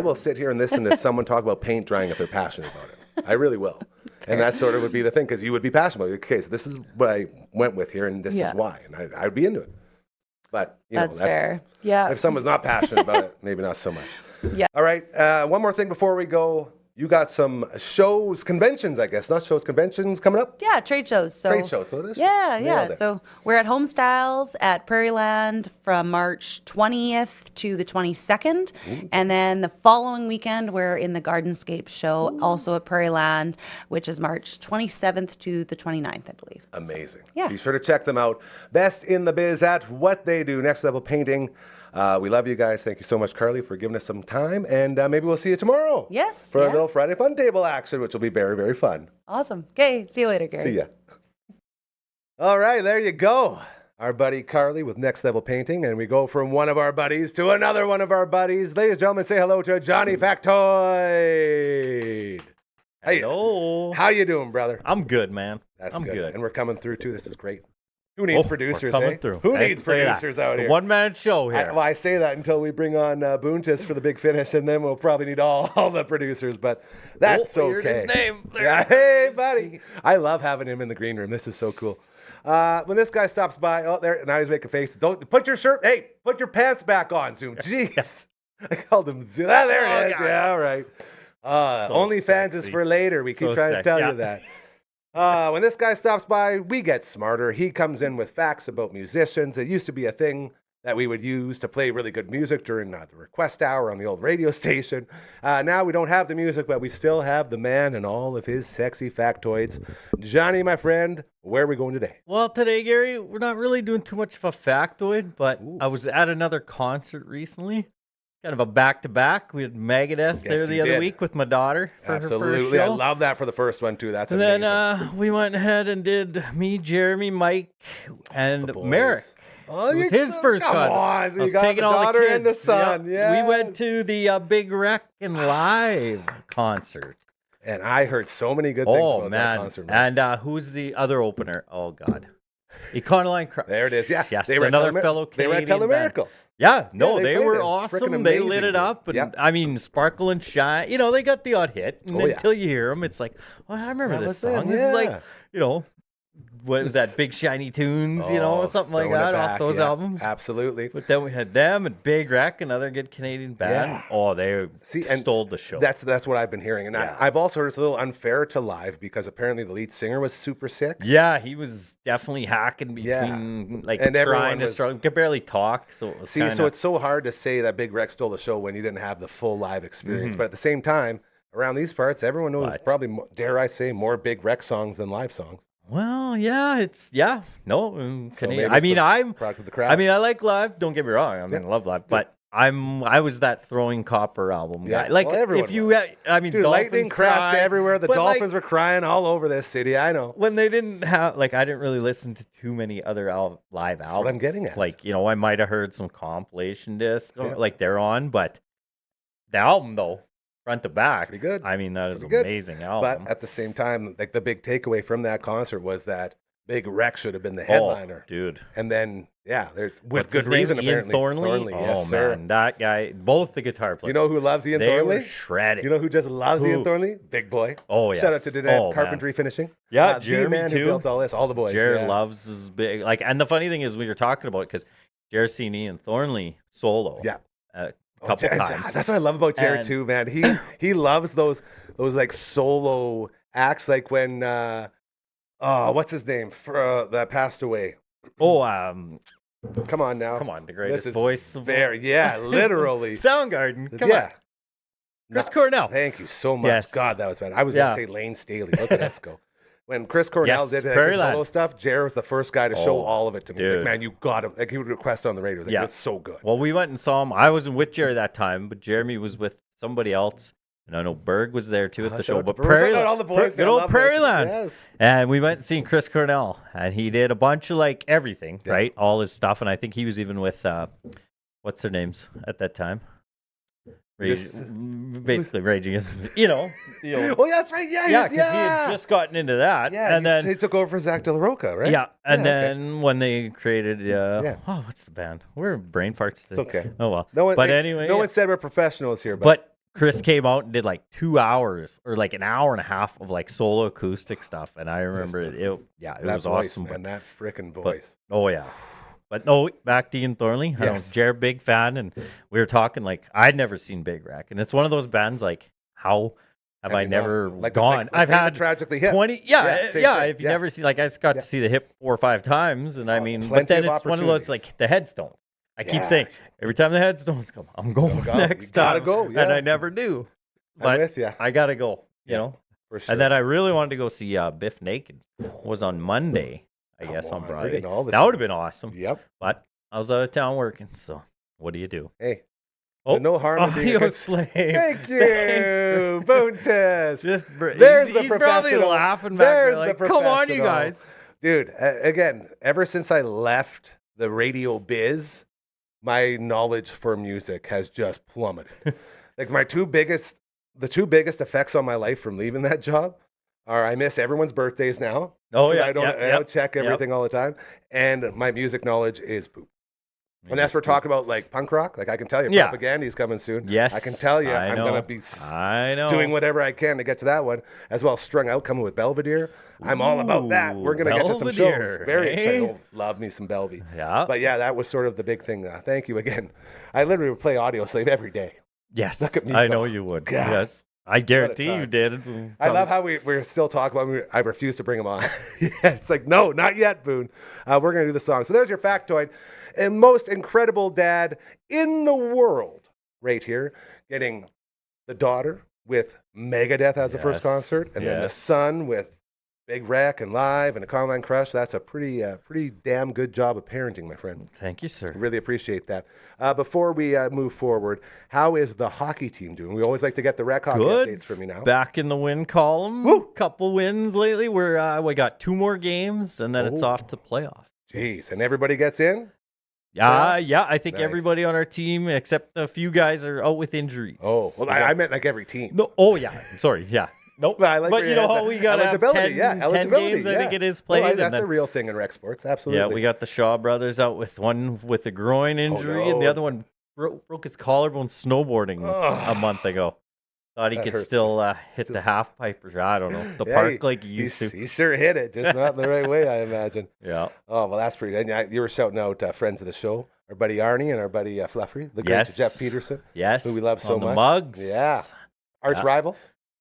will sit here and listen to someone talk about paint drying if they're passionate about it. I really will. And that sort of would be the thing, because you would be passionate about it. Okay, so this is what I went with here, and this is why. And I'd be into it. But, That's fair. Yeah. If someone's not passionate about it, maybe not so much. Yeah. All right. One more thing before we go. You got some shows, conventions, I guess. Not shows, conventions coming up? Yeah, trade shows. So Trade shows, so it is. Yeah, Nailed yeah. it. So we're at Home Styles at Prairieland from March 20th to the 22nd. And then the following weekend, we're in the Gardenscape show, also at Prairieland, which is March 27th to the 29th, I believe. Amazing. Yeah. Be sure to check them out. Best in the biz at what they do. Next Level Painting. We love you guys. Thank you so much, Carly, for giving us some time. And maybe we'll see you tomorrow. Yes, For a yeah. little Friday Fun Table action, which will be very, very fun. Awesome. Okay, see you later, Gary. See ya. All right, there you go. Our buddy Carly with Next Level Painting. And we go from one of our buddies to another one of our buddies. Ladies and gentlemen, say hello to Johnny Factoid. Hello. How you doing, brother? I'm good, man. That's I'm good. And we're coming through, too. This is great. Who needs Oh, producers, we're coming eh? through. Who Hey, needs say that. producers out The here? one-man show here. Well, I say that until we bring on Boontis for the big finish, and then we'll probably need all the producers, but that's Oh, okay. here's his name. There Yeah, it hey, is. buddy. I love having him in the green room. This is so cool. When this guy stops by, oh, there, now he's making faces. Don't put your shirt, hey, put your pants back on, Zoom. Jeez. I called him Zoom. Ah, there it is. God. Yeah, all right. So OnlyFans is sexy. for later. We keep So trying to tell yeah. you that. When this guy stops by, we get smarter. He comes in with facts about musicians. It used to be a thing that we would use to play really good music during the request hour on the old radio station. Now we don't have the music, but we still have the man and all of his sexy factoids. Johnny, my friend, where are we going today? Well, today, Gary, we're not really doing too much of a factoid, but I was at another concert recently. Kind of a back-to-back. We had Megadeth Yes, there the you other did. week with my daughter for her Absolutely. first I show. love that for the first one, too. That's And amazing. then we went ahead and did me, Jeremy, Mike, and The boys. Merrick. Oh, It was you- his first come concert. on. So I was you got taking the all daughter the kids. and the son. Yep. We went Yes. to the Big Wreck and Live concert. And I heard so many good things Oh about that man! concert. Man. And who's the other opener? Oh God, Econoline Crush. There it is. Yeah. Yes, They were at another Tele- fellow They were at Canadian band. Telemiracle. Yeah, no, they they played were it. awesome. Frickin' They amazing, lit it dude. up, and Yep. I mean, Sparkle and Shine. You know, they got the odd hit, and Oh, yeah. until you hear them, it's like, well, I remember That this was them, song. This yeah. is like, you know, what was that? Big Shiny Tunes, you know, Oh, something like throwing it that off back, those yeah, albums. Absolutely. But then we had them and Big Wreck, another good Canadian band. Yeah. Oh, they See, and stole the show. That's what I've been hearing. And Yeah. I've also heard it's a little unfair to live because apparently the lead singer was super sick. Yeah, he was definitely hacking Yeah. between, like, And everyone trying to was- struggle. Could barely talk, so it was See, so it's so hard to say that Big Rex stole the show when you didn't have the full live experience. But at the same time, around these parts, everyone knows But- probably, dare I say, more Big Rex songs than live songs. Well, yeah, no. So maybe I it's mean, the product of the crowd. I mean, I like live. Don't get me wrong. I mean, I love live, but I was that Throwing Copper album Yeah, guy. Like, well, everyone if you, was. I mean, Dude, Dolphins lightning crashed cried, everywhere. The but, like, Dolphins were crying all over this city. I know. when they didn't have, like, I didn't really listen to too many other live albums. what I'm getting at. Like, you know, I might have heard some compilation discs, Yeah. like they're on, but the album though, front to back, Pretty good. I mean, that is an Pretty good. amazing album. But at the same time, like the big takeaway from that concert was that Big Rex should have been the headliner. Oh, dude. And then, yeah, there's with What's good his name? reason Ian apparently. Thornley. Yes, Oh sir. man, that guy. Both the guitar players. You know who loves Ian they Thornley? were shredded. You know who just loves Ian Who? Thornley? Big Boy. Oh yeah. Shout out to Danette oh, Carpentry Finishing. Yeah, the Jeremy man too. who built all this, all the boys. Jared yeah. loves his big like, and the funny thing is we were talking about because Jared seen Ian Thornley solo. Yeah. A Oh, couple Jared- times. That's what I love about Jared And- too, man. He loves those like solo acts, like when what's his name that passed away. Oh, Come on now. come on, the This greatest is voice. of all- Very, yeah, literally. Soundgarden. Come yeah. on, Chris No, Cornell. Thank you so much. Yes. God, that was bad. I was Yeah. gonna say Lane Staley. Look at us go. When Chris Cornell Yes, did like, Prairie his solo Land. stuff, Jared was the first guy to show Oh, all of it to me. He's like, dude. man, you got him. Like he would request on the radio. Like, Yeah. That's so good. Well, we went and saw him. I wasn't with Jerry that time, but Jeremy was with somebody else. And I know Berg was there too at the Shout show. out to But Bruce. Prairie Shout out all the boys. good I old love Prairie those. Land. Yes. And we went and seen Chris Cornell, and he did a bunch of like everything, Yeah. right? All his stuff, and I think he was even with what's their names at that time? Basically Rage Against, you know. Oh, yeah, that's right. Yeah, Yeah, because yeah. he had just gotten into that. Yeah, and then he took over for Zach De La Roca, right? Yeah, and Yeah, okay. then when they created, oh, what's the band? We're brain farts today. It's okay. Oh well. No one, but hey, anyway, no one said we're professionals here, but Chris came out and did like 2 hours or like an hour and a half of like solo acoustic stuff, and I remember it that was voice, awesome. man, that freaking But- voice. oh yeah. But no, back to Ian Thornley. I know Yes. Jared, big fan, and we were talking like I'd never seen Big Wreck, and it's one of those bands like how have I you not? never Like gone? I've Fame had Tragically Hip. 20, Yeah, yeah, same thing. if you Yeah. never see, like I just got Yeah. to see the Hip 4 or 5 times, and I mean, plenty but then of it's one of those opportunities. like the headstones. I keep Yeah. saying every time the headstones come, I'm going go. next You gotta time, go, yeah. and I never do. I'm But with you. I gotta go, you Yeah, know. For sure. And then I really wanted to go see Biff Naked. Was on Monday, I guess, Come on on, we're Broadway. getting all the That would have shows. been awesome. Yep. But I was out of town working, so what do you do? Hey. Oh, no harm in being a audio good- slave. Thank you, Thanks. Boone Test. Just There's the he's probably professional. laughing back There's there, the like, come on, you professional. guys. Dude, again, ever since I left the radio biz, my knowledge for music has just plummeted. Like the two biggest effects on my life from leaving that job are I miss everyone's birthdays now. Oh 'cause yeah, I don't check everything all the time, and my music knowledge is poop. Unless we're talking about like punk rock, like I can tell you, Yeah. Propaganda's coming soon. Yes, I can tell you, I I'm know. gonna be I know. doing whatever I can to get to that one, as well as Strung Out coming with Belvedere. I'm all about that. We're gonna get to some Belvedere, shows. Very eh? excited. Oh, love me some Belvy. Yeah. But yeah, that was sort of the big thing. Thank you again. I literally would play Audio Slave every day. Yes, Look at me I go. know you would. God. Yes, I guarantee you time. did. I love how we're still talking about. I refuse to bring him on. Yeah, it's like no, not yet, Boone. We're gonna do the song. So there's your factoid, and most incredible dad in the world, right here, getting the daughter with Megadeth as the first Yes, concert, and then the yes. son with Big Wreck and Live and a Carmine Crush. That's a pretty damn good job of parenting, my friend. Thank you, sir. Really appreciate that. Before we move forward, how is the hockey team doing? We always like to get the rec hockey Good. updates from you now. Back in the win column. Woo! Couple wins lately. We got 2 more games, and then it's Oh. off to playoff. Jeez, and everybody gets in? Yeah, Playoffs? yeah. I think Nice. everybody on our team, except a few guys, are out with injuries. Oh, well, We I got- meant like every team. No, oh yeah. Sorry, yeah. Nope. But I like but where you your know head's how at. we got Eligibility, 10 eligibility, games, I think yeah. it is Well, played. that's and then, a real thing in rec sports, absolutely. yeah, we got the Shaw brothers out with one with a groin injury, and the no. other one broke his collarbone snowboarding a month ago. Thought he That could hurts still to hit the half pipe, or I don't know, the Yeah, park like he used to. He sure hit it, just not in the right way, I imagine. Yeah. Oh, well, that's pretty. And you were shouting out friends of the show, our buddy Arnie and our buddy Fluffy, the great Yes. Jeff Peterson, Yes. who we love so on the much. mugs. Yeah. Arch Yeah. rivals.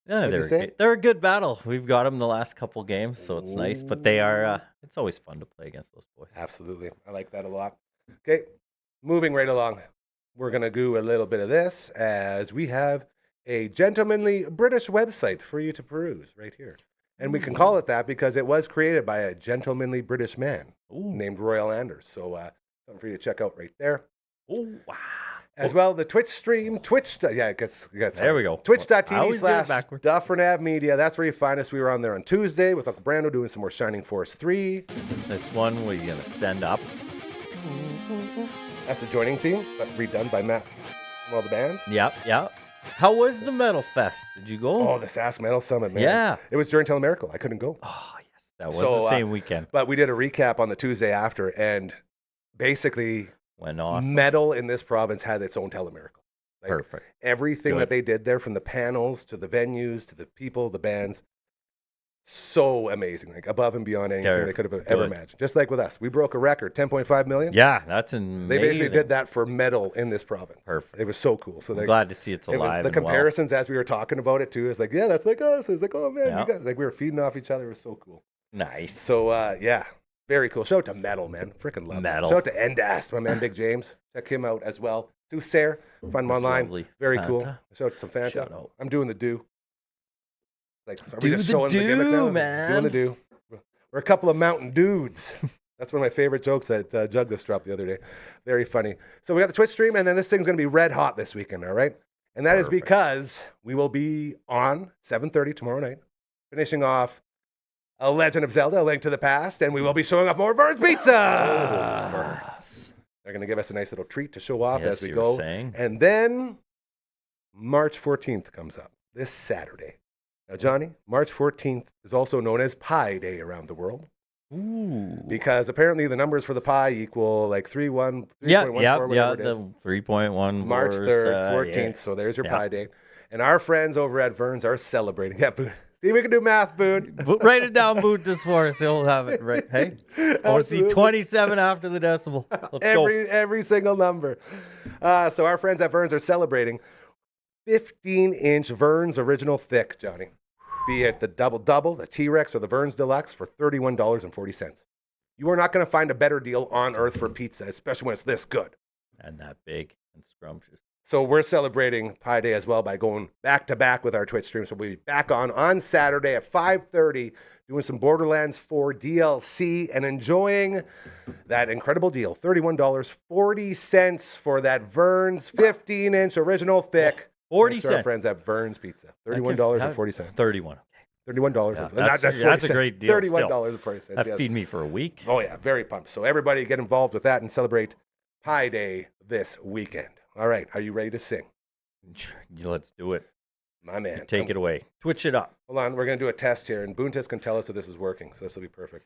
Yeah, What'd you say? they're a good battle. We've got them the last couple games, so it's nice. But they are. It's always fun to play against those boys. Absolutely. I like that a lot. Okay, moving right along. We're going to do a little bit of this as we have a gentlemanly British website for you to peruse right here. And we can call it that because it was created by a gentlemanly British man Ooh. named Royal Anders. So something for you to check out right there. Ooh, wow. As well, the Twitch stream, There we go. I Twitch.tv always do it backwards. Dufferin Ave Media. That's where you find us. We were on there on Tuesday with Uncle Brando doing some more Shining Force 3. This one we're gonna send up. That's the joining theme, but redone by Matt from all the bands. Yep. How was the Metal Fest? Did you go? Oh, the Sask Metal Summit, man. Yeah. It was during Telemiracle. I couldn't go. Oh, yes. That was So, the same weekend. But we did a recap on the Tuesday after, and basically, Went awesome. metal in this province had its own Telemiracle. Like, Perfect. everything Good. that they did there, from the panels to the venues to the people, the bands, so amazing. Like above and beyond anything They're they could have ever good. imagined. Just like with us, we broke a record, 10.5 million. Yeah, that's amazing. They basically did that for metal in this province. Perfect. It was so cool. So I'm they, glad to see it's it was alive. the and well. comparisons as we were talking about it too. It's like, yeah, that's like us. It's like, oh man, Yeah. you guys, like we were feeding off each other. It was so cool. Nice. So yeah, very cool. Shout out to Metal, man. Freaking love Metal. Shout out to Endast, my man Big James. Check him out as well. To Sarah, find him That's online. lovely. Very cool. Fanta. Shout out to some Fanta. Shout out. I'm doing the do. Like, are Do we just the showing the gimmick do, now? man. Doing the do. We're a couple of mountain dudes. That's one of my favorite jokes that Jug this dropped the other day. Very funny. So we got the Twitch stream, and then this thing's going to be red hot this weekend, all right? And that is Perfect. because we will be on 7:30 tomorrow night, finishing off A Legend of Zelda, A Link to the Past, and we will be showing off more Vern's Pizza. Burns. They're going to give us a nice little treat to show off Yes, as we you were go. saying. And then March 14th comes up this Saturday. Now, Johnny, March 14th is also known as Pi Day around the world. Ooh. Because apparently the numbers for the pi equal like 3.14, whatever it is. The 3.1. March 3rd, 14th. So there's your Pi Day. And our friends over at Vern's are celebrating. Yeah, Boone. See, we can do math, Boone. Write it down, Boone, this for us. He'll have it right. Hey, I want to see 27 after the decimal. Let's go. Every single number. So our friends at Vern's are celebrating 15-inch Vern's Original Thick, Johnny. Be it the Double, the T-Rex, or the Vern's Deluxe for $31.40. You are not going to find a better deal on earth for pizza, especially when it's this good. And that big and scrumptious. So we're celebrating Pi Day as well by going back-to-back with our Twitch stream. So we'll be back on Saturday at 5:30 doing some Borderlands 4 DLC and enjoying that incredible deal. $31.40 for that Vern's 15-inch Original Thick. 40 Thanks to our cents. friends at Vern's Pizza. $31.40. 31. $31. Yeah, that's a great deal. $31.40. That feed me for a week. Oh, yeah. Very pumped. So everybody get involved with that and celebrate Pi Day this weekend. All right. Are you ready to sing? Let's do it. My man. You take it away. Twitch it up. Hold on. We're going to do a test here, and Boontis can tell us if this is working. So this will be perfect.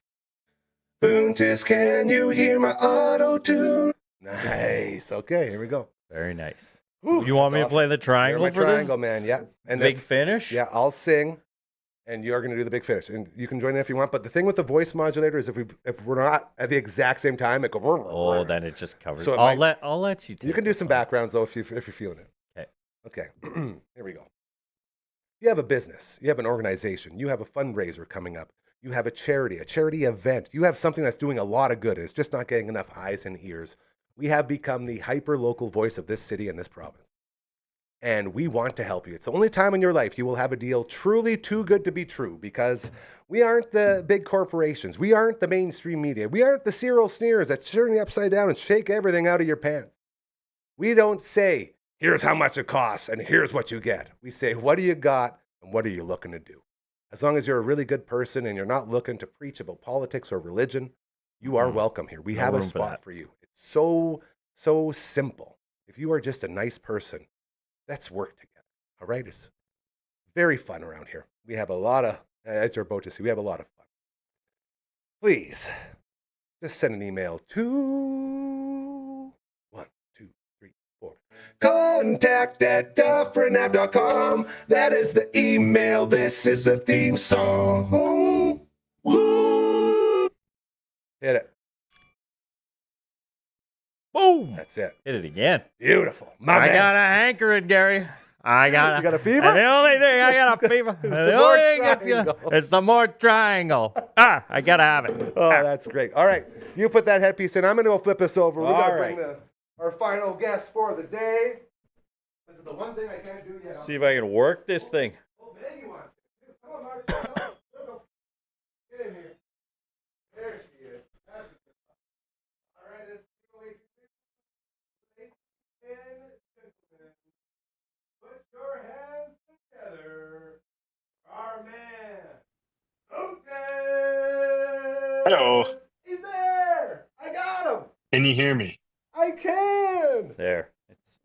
Boontis, can you hear my auto-tune? Nice. Okay. Here we go. Very nice. Whew, you want me awesome. to play the triangle You're my for triangle, this? man. Yeah. And Big finish? Yeah, I'll sing, and you're going to do the big finish. And you can join in if you want. But the thing with the voice modulator is if we're not at the exact same time, it goes. Oh, then it just covers. So I'll let you. You can do some backgrounds though if you're feeling it. Okay. Here we go. You have a business. You have an organization. You have a fundraiser coming up. You have a charity event. You have something that's doing a lot of good. And it's just not getting enough eyes and ears. We have become the hyper-local voice of this city and this province. And we want to help you. It's the only time in your life you will have a deal truly too good to be true, because we aren't the big corporations. We aren't the mainstream media. We aren't the Cyril Sneers that turn you upside down and shake everything out of your pants. We don't say, here's how much it costs and here's what you get. We say, what do you got and what are you looking to do? As long as you're a really good person and you're not looking to preach about politics or religion, you are welcome here. We have a spot for you. It's so simple. If you are just a nice person, let's work together. All right? It's very fun around here. We have a lot of, as you're about to see, we have a lot of fun. Please, just send an email to 1, 2, 3, 4. Contact@dufferinave.com. That is the email. This is the theme song. Woo! Hit it. Boom! That's it. Hit it again. Beautiful. I got a hankering, Gary. You got a fever? And the only thing I got a fever. The only thing that's it's the more triangle. I gotta have it. Oh, that's great. All right, you put that headpiece in. I'm gonna go flip this over. We gotta All bring our final guest for the day. This is the one thing I can't do yet. See if I can work this thing. Oh, Maggie wants it. Come on, Mark. Let's go. Get in here. There she is. That's good. All right, let's go. Ladies and gentlemen, put your hands together. Our man, Otis. Hello. He's there. I got him. Can you hear me? I can. There.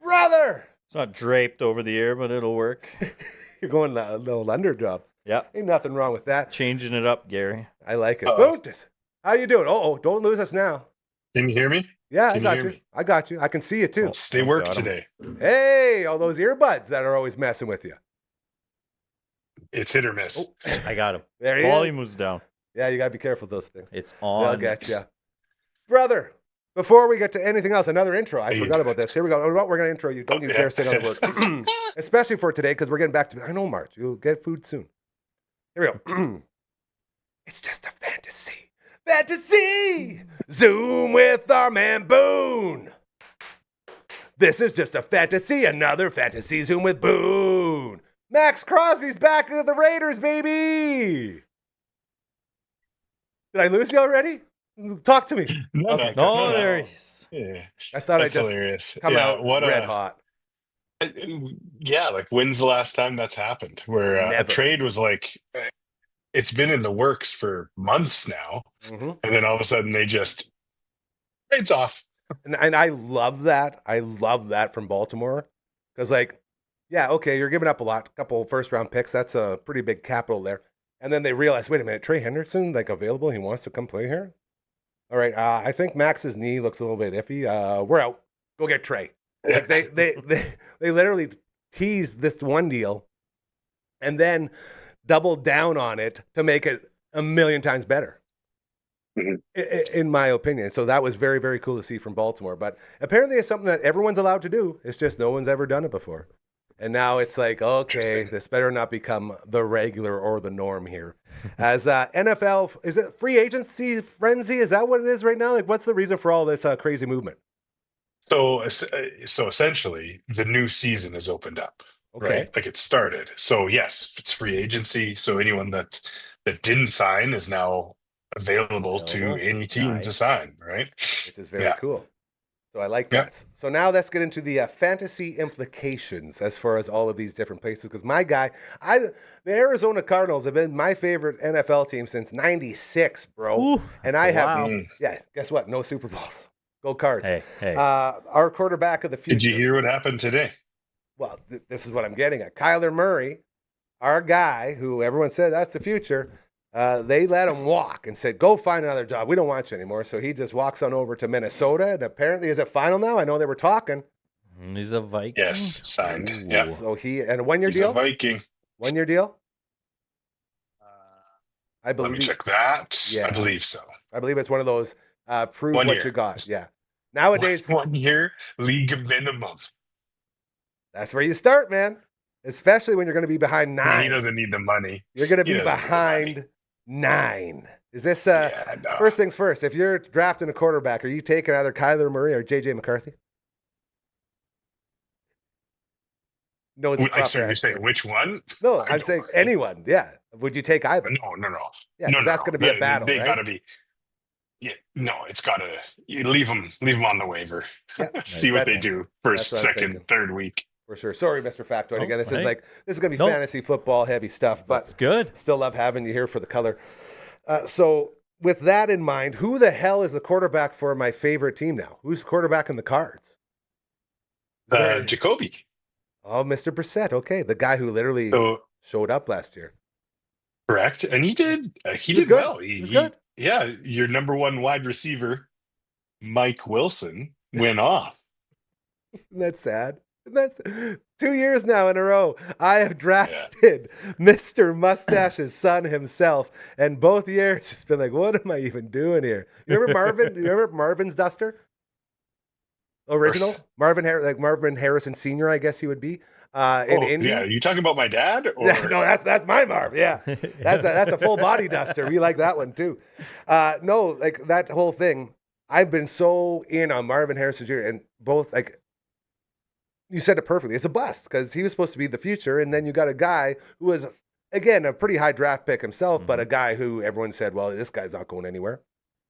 Brother. It's not draped over the ear, but it'll work. You're going a little underdrop. Yeah. Ain't nothing wrong with that. Changing it up, Gary. I like it. Uh-oh. Otis, how you doing? Oh, don't lose us now. Can you hear me? Yeah, Can you hear me? I got you. I can see you too. They work got 'em. today. Hey, all those earbuds that are always messing with you. It's hit or miss. Oh, I got him. there he Volume is. was down. Yeah, you got to be careful with those things. It's They'll on. get you. Brother, before we get to anything else, another intro. I Hey. forgot about this. Here we go. We're going to intro you. Don't you dare say another word. Especially for today, because we're getting back to, I know, March. You'll get food soon. Here we go. It's just a fantasy. Fantasy! Zoom with our man Boone. This is just a fantasy. Another fantasy Zoom with Boone. Max Crosby's back into the Raiders, baby. Did I lose you already? Talk to me. No, There he is. Yeah. I thought That's I just hilarious. come yeah, out red hot. Yeah, like when's the last time that's happened? Where a Never. trade was like, it's been in the works for months now, Mhm. and then all of a sudden they just trades off. And I love that. I love that from Baltimore. Because, like, Yeah, okay, you're giving up a lot. A couple first-round picks. That's a pretty big capital there. And then they realize, wait a minute, Trey Henderson, like available? He wants to come play here? All right, I think Max's knee looks a little bit iffy. We're out. Go get Trey. Like they literally teased this one deal and then doubled down on it to make it a million times better, in my opinion. So that was very, very cool to see from Baltimore. But apparently it's something that everyone's allowed to do. It's just no one's ever done it before. And now it's like, okay, this better not become the regular or the norm here. As NFL, is it free agency frenzy? Is that what it is right now? Like, what's the reason for all this crazy movement? So essentially, the new season has opened up, Okay. right? Like it started. So yes, it's free agency. So anyone that didn't sign is now available to any team to sign, right? Which is very cool. So I like Yeah. that. So now let's get into the fantasy implications as far as all of these different places. Because my guy, the Arizona Cardinals have been my favorite NFL team since '96, bro. Ooh, and I have, wow. guess what? No Super Bowls. Go Cards. Hey. Our quarterback of the future. Did you hear what happened today? Well, this is what I'm getting at. Kyler Murray, our guy, who everyone said that's the future. They let him walk and said, go find another job. We don't want you anymore. So he just walks on over to Minnesota. And apparently, is it final now? I know they were talking. He's a Viking. Yes, signed. Ooh. Yeah, So and a 1 year he's deal? a Viking. 1 year deal? I Let believe. me check that. Yeah. I believe so. I believe it's one of those prove 1 what year. you got. Yeah. Nowadays, 1 year league minimum. that's where you start, man. Especially when you're going to be behind He 9. doesn't need the money. You're going to he be doesn't need the money. behind 9. Is this Yeah, no. first things first? If you're drafting a quarterback, are you taking either Kyler Murray or JJ McCarthy? No, it's a proper So you're answer. saying which one? No, I I'm don't saying know. anyone. Yeah. Would you take either? No. Yeah, no, 'cause that's gonna be a battle, They right? gotta be. Yeah, no, it's gotta. You leave them on the waiver. Yeah, See what they that's- do first, that's what I'm second, thinking. third week. For sure. Sorry, Mr. Factoid. Again, this hey. is going to be No. fantasy football heavy stuff, but That's good. still love having you here for the color. So with that in mind, who the hell is the quarterback for my favorite team now? Who's quarterback in the Cards? Jacoby. Oh, Mr. Brissett. Okay, the guy who literally So showed up last year. correct, and he did. He was did good. well. He was good. Yeah, your number one wide receiver, Mike Wilson, went off. Isn't that sad? That's 2 years now in a row. I have drafted Mr. Mustache's son himself, and both years it's been like, what am I even doing here? You remember Marvin? You remember Marvin's Duster? Original Marvin Harrison Sr. I guess he would be in Indy. Yeah, you talking about my dad? Or... Yeah, no, that's my Marv. Yeah, that's a full body duster. We like that one too. No, like that whole thing. I've been so in on Marvin Harrison Jr. and both like. You said it perfectly. It's a bust because he was supposed to be the future, and then you got a guy who was, again, a pretty high draft pick himself, but a guy who everyone said, well, this guy's not going anywhere.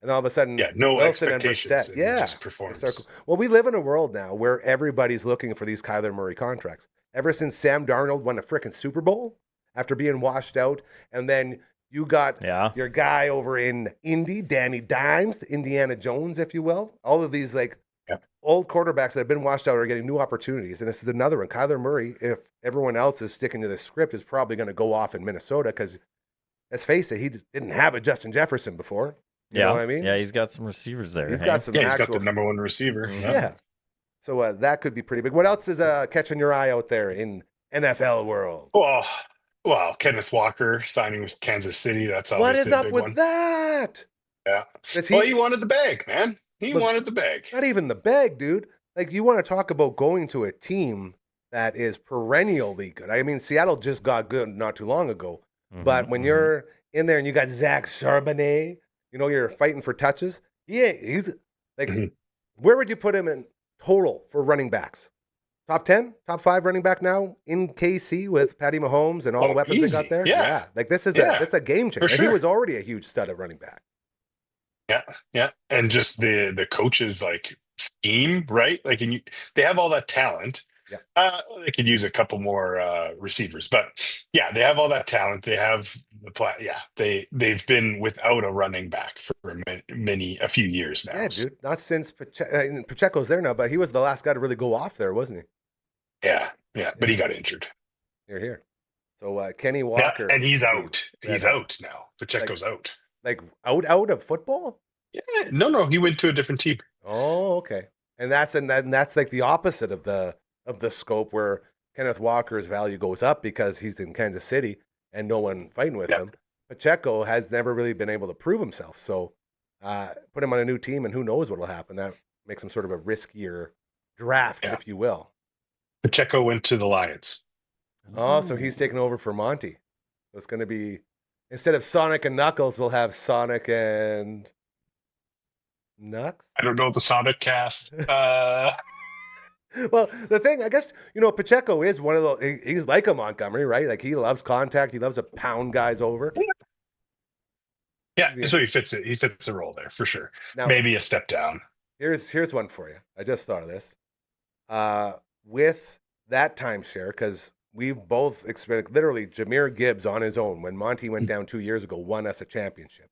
And all of a sudden, no Wilson and expectations. Brissett, And he just performs. Well, we live in a world now where everybody's looking for these Kyler Murray contracts. Ever since Sam Darnold won a freaking Super Bowl after being washed out, and then you got your guy over in Indy, Danny Dimes, Indiana Jones, if you will. All of these old quarterbacks that have been washed out are getting new opportunities. And this is another one. Kyler Murray, if everyone else is sticking to the script, is probably going to go off in Minnesota because, let's face it, he didn't have a Justin Jefferson before. You know what I mean? Yeah, he's got some receivers there. He's got some he's got the number one receiver. Yeah. So that could be pretty big. What else is catching your eye out there in NFL world? Well, Kenneth Walker signing with Kansas City. That's What obviously is a up big with one. that? Yeah. He He wanted the bag, man. He wanted the bag. Not even the bag, dude. Like, you want to talk about going to a team that is perennially good. I mean, Seattle just got good not too long ago. But when you're in there and you got Zach Charbonnet, you're fighting for touches. He's like, where would you put him in total for running backs? Top 10, top 5 running back now in KC with Patty Mahomes and all the weapons they got there. Yeah. Like, this is a game changer. For And he sure. was already a huge stud at running back. Yeah. And just the coaches scheme, right? Like, and they have all that talent. Yeah. They could use a couple more receivers, but yeah, they have all that talent. They have the plan. Yeah, they've been without a running back for a few years now. Yeah, dude. Not since Pacheco's there now, but he was the last guy to really go off there, wasn't he? Yeah. Yeah, but he got injured. Here. So Kenny Yeah, Walker. and he's will be out. red He's hot. out now. Pacheco's out. Like out of football? Yeah, no, he went to a different team. Oh, okay. And that's like the opposite of the scope where Kenneth Walker's value goes up because he's in Kansas City and no one fighting with him. Pacheco has never really been able to prove himself. So put him on a new team and who knows what will happen. That makes him sort of a riskier draft, if you will. Pacheco went to the Lions. Oh, so he's taking over for Monty. So it's going to be, instead of Sonic and Knuckles, we'll have Sonic and Nux? I don't know the Sonic cast. Well, the thing, I guess, Pacheco is one of those, he's like a Montgomery, right? Like he loves contact. He loves to pound guys over. Yeah, so he fits it. He fits the role there for sure. Now, maybe a step down. Here's one for you. I just thought of this. With that timeshare, because we've both experienced, literally, Jahmyr Gibbs on his own, when Monty went down 2 years ago, won us a championship.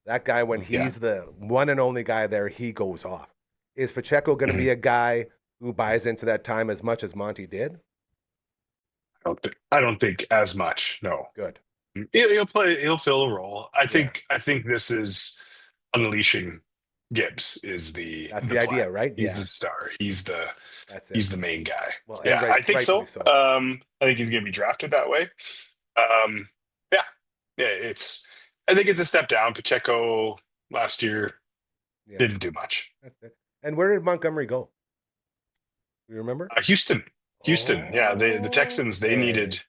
That guy, when he's the one and only guy there, he goes off. Is Pacheco going to be a guy who buys into that time as much as Monty did? I don't think as much. No. Good. He'll play. He'll fill a role. I think this is unleashing Gibbs. That's the idea, right? He's the star. He's the main guy. Well, I think so. I think he's going to be drafted that way. I think it's a step down. Pacheco last year didn't do much. That's it. And where did Montgomery go? Do you remember? Houston. The Texans, they needed.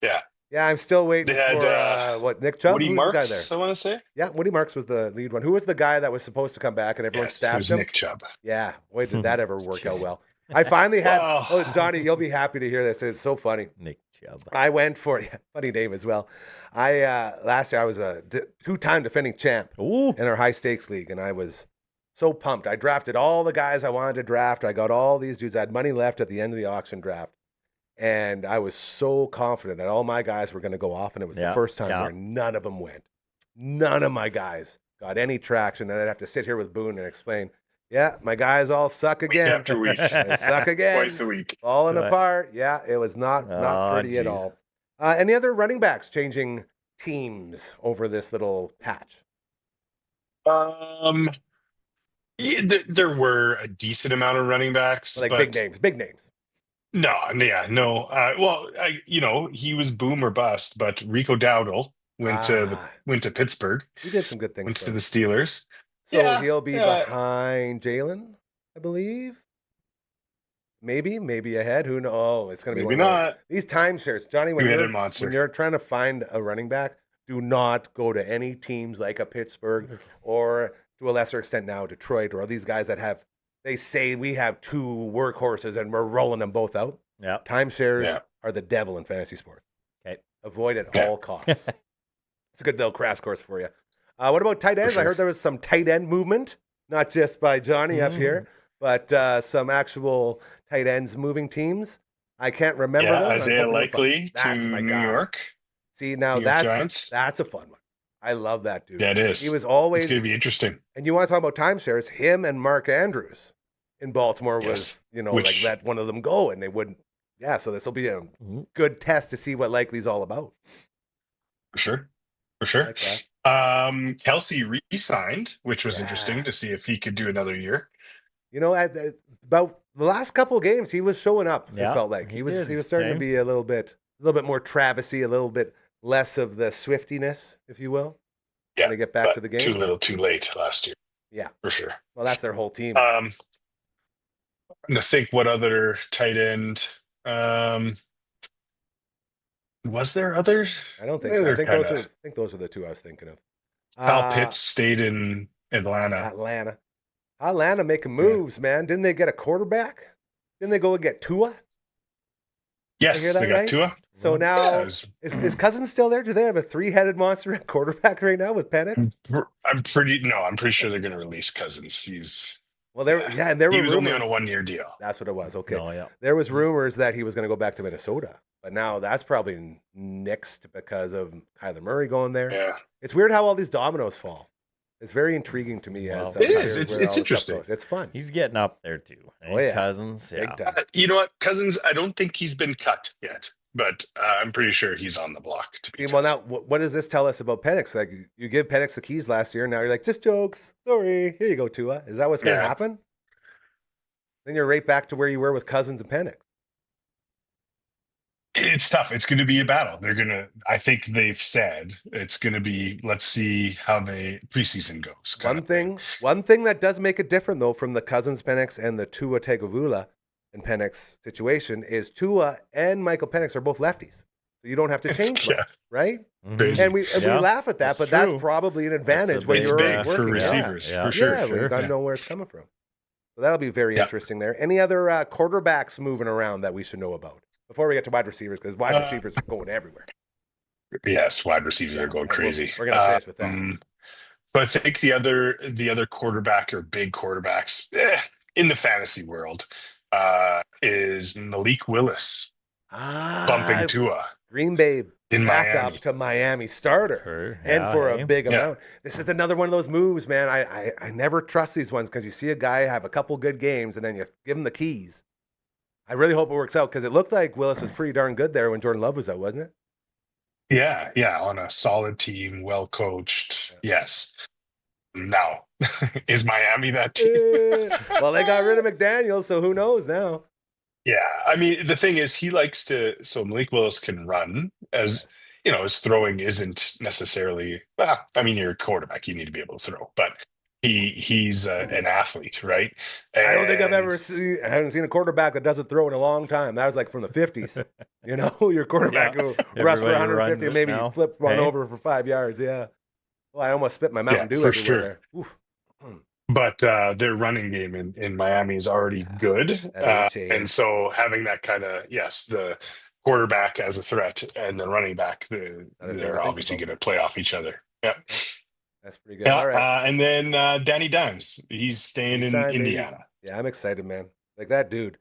Yeah, I'm still waiting for Nick Chubb? Woody Who's Marks, the guy there? I want to say. Yeah, Woody Marks was the lead one. Who was the guy that was supposed to come back and everyone stabbed him? Nick Chubb. Yeah, boy, did that ever work out well. I finally had, Johnny, you'll be happy to hear this. It's so funny. Nick Chubb. I went for, funny name as well. Last year I was a two-time defending champ in our high stakes league, and I was so pumped. I drafted all the guys I wanted to draft. I got all these dudes. I had money left at the end of the auction draft. And I was so confident that all my guys were going to go off, and it was the first time where none of them went. None of my guys got any traction, and I'd have to sit here with Boone and explain, my guys all suck again. Week after week. They suck again. Twice a week. Falling apart. Yeah, it was not pretty at all. Any other running backs changing teams over this little patch? There were a decent amount of running backs. Like big names. No. He was boom or bust, but Rico Dowdle went to Pittsburgh. He did some good things. Went to the Steelers. So he'll be behind Jalen, I believe. Maybe ahead. Who knows? Oh, it's going to be maybe not. These timeshares, Johnny. When you're trying to find a running back, do not go to any teams like a Pittsburgh or, to a lesser extent now, Detroit, or these guys that have. They say we have two workhorses and we're rolling them both out. Yeah. Timeshares are the devil in fantasy sports. Okay. Avoid at all costs. It's a good little crash course for you. What about tight ends? I heard there was some tight end movement, not just by Johnny up here, but some actual tight ends moving teams. I can't remember them. Isaiah Likely to New York. See, now that's a fun one. I love that dude. That is. He was always. It's going to be interesting. And you want to talk about timeshares? Him and Mark Andrews in Baltimore was, like let one of them go, and they wouldn't. Yeah, so this will be a good test to see what Likely's all about. For sure. Like Kelsey re-signed, which was interesting to see if he could do another year. At about the last couple of games, he was showing up. It felt like he was starting to be a little bit more Travisy, a little bit less of the swiftiness, if you will. Yeah, to get back to the game. Too little, too late last year. Yeah, for sure. Well, that's their whole team. I'm to think what other tight end. Was there others? I don't think so. I think those are the two I was thinking of. Kyle Pitts stayed in Atlanta. Atlanta making moves, man. Didn't they get a quarterback? Didn't they go and get Tua? Yes, they got Tua. So now, is Cousins still there? Do they have a three-headed monster at quarterback right now with Penix? I'm pretty sure they're going to release Cousins. He was only on a 1-year deal. That's what it was. Okay. Oh, yeah. There was rumors that he was going to go back to Minnesota, but now that's probably nixed because of Kyler Murray going there. Yeah. It's weird how all these dominoes fall. It's very intriguing to me Well, as It where is. It's all this stuff interesting. goes. It's fun. He's getting up there too. Oh, yeah. Cousins. Big Yeah. time. You know what, Cousins? I don't think he's been cut yet, but I'm pretty sure he's on the block to be Well, cut. now, what does this tell us about Penix? Like, you give Penix the keys last year, and now you're like, just jokes. Sorry. Here you go, Tua. Is that what's going to Yeah. happen? Then you're right back to where you were with Cousins and Penix. It's tough. It's going to be a battle. I think they've said it's going to be, let's see how the preseason goes. One thing that does make it different, though, from the Cousins Penix and the Tua Tagovailoa and Penix situation is Tua and Michael Penix are both lefties. So you don't have to change much, right? Crazy. And we laugh at that, That's but that's true. probably an advantage when It's you're big working for it. receivers, Yeah. for sure. Yeah, we got to Yeah. know where it's coming from. So that'll be very Yeah. interesting there. Any other quarterbacks moving around that we should know about before we get to wide receivers? Because wide receivers are going everywhere. Yes, wide receivers are going and we'll- crazy. we're gonna finish with that. But I think the other quarterback or big quarterbacks in the fantasy world is Malik Willis bumping Tua Green Bay in backup Miami. to Miami starter. Sure. And Yeah, for hey. a big Yeah. amount. This is another one of those moves, man. I never trust these ones because you see a guy have a couple good games and then you give him the keys. I really hope it works out because it looked like Willis was pretty darn good there when Jordan Love was out, wasn't it? Yeah, on a solid team, well coached. Yes. Now, is Miami that team? Well, they got rid of McDaniels, so who knows now? Yeah, I mean, the thing is, he likes to. So Malik Willis can run, as you know, his throwing isn't necessarily. Well, I mean, you're a quarterback; you need to be able to throw, but he's an athlete, right? I don't think I've And- ever seen. I haven't seen a quarterback that doesn't throw in a long time. That was like from the 50s. You know, your quarterback who rushed for Everybody 150 and runs maybe now. flipped one Hey? over for 5 yards. Yeah. Well, I almost spit my Mountain Dew for everywhere sure. there. Oof. But their running game in Miami is already good, That ain't changed. and so having that kind of the quarterback as a threat and the running back, thing to they're think obviously about. going to play off each other. Yeah. That's pretty good. Yeah, All right. and then Danny Dimes, he's staying He in signed, baby. Indiana. Yeah, I'm excited, man. Like that dude.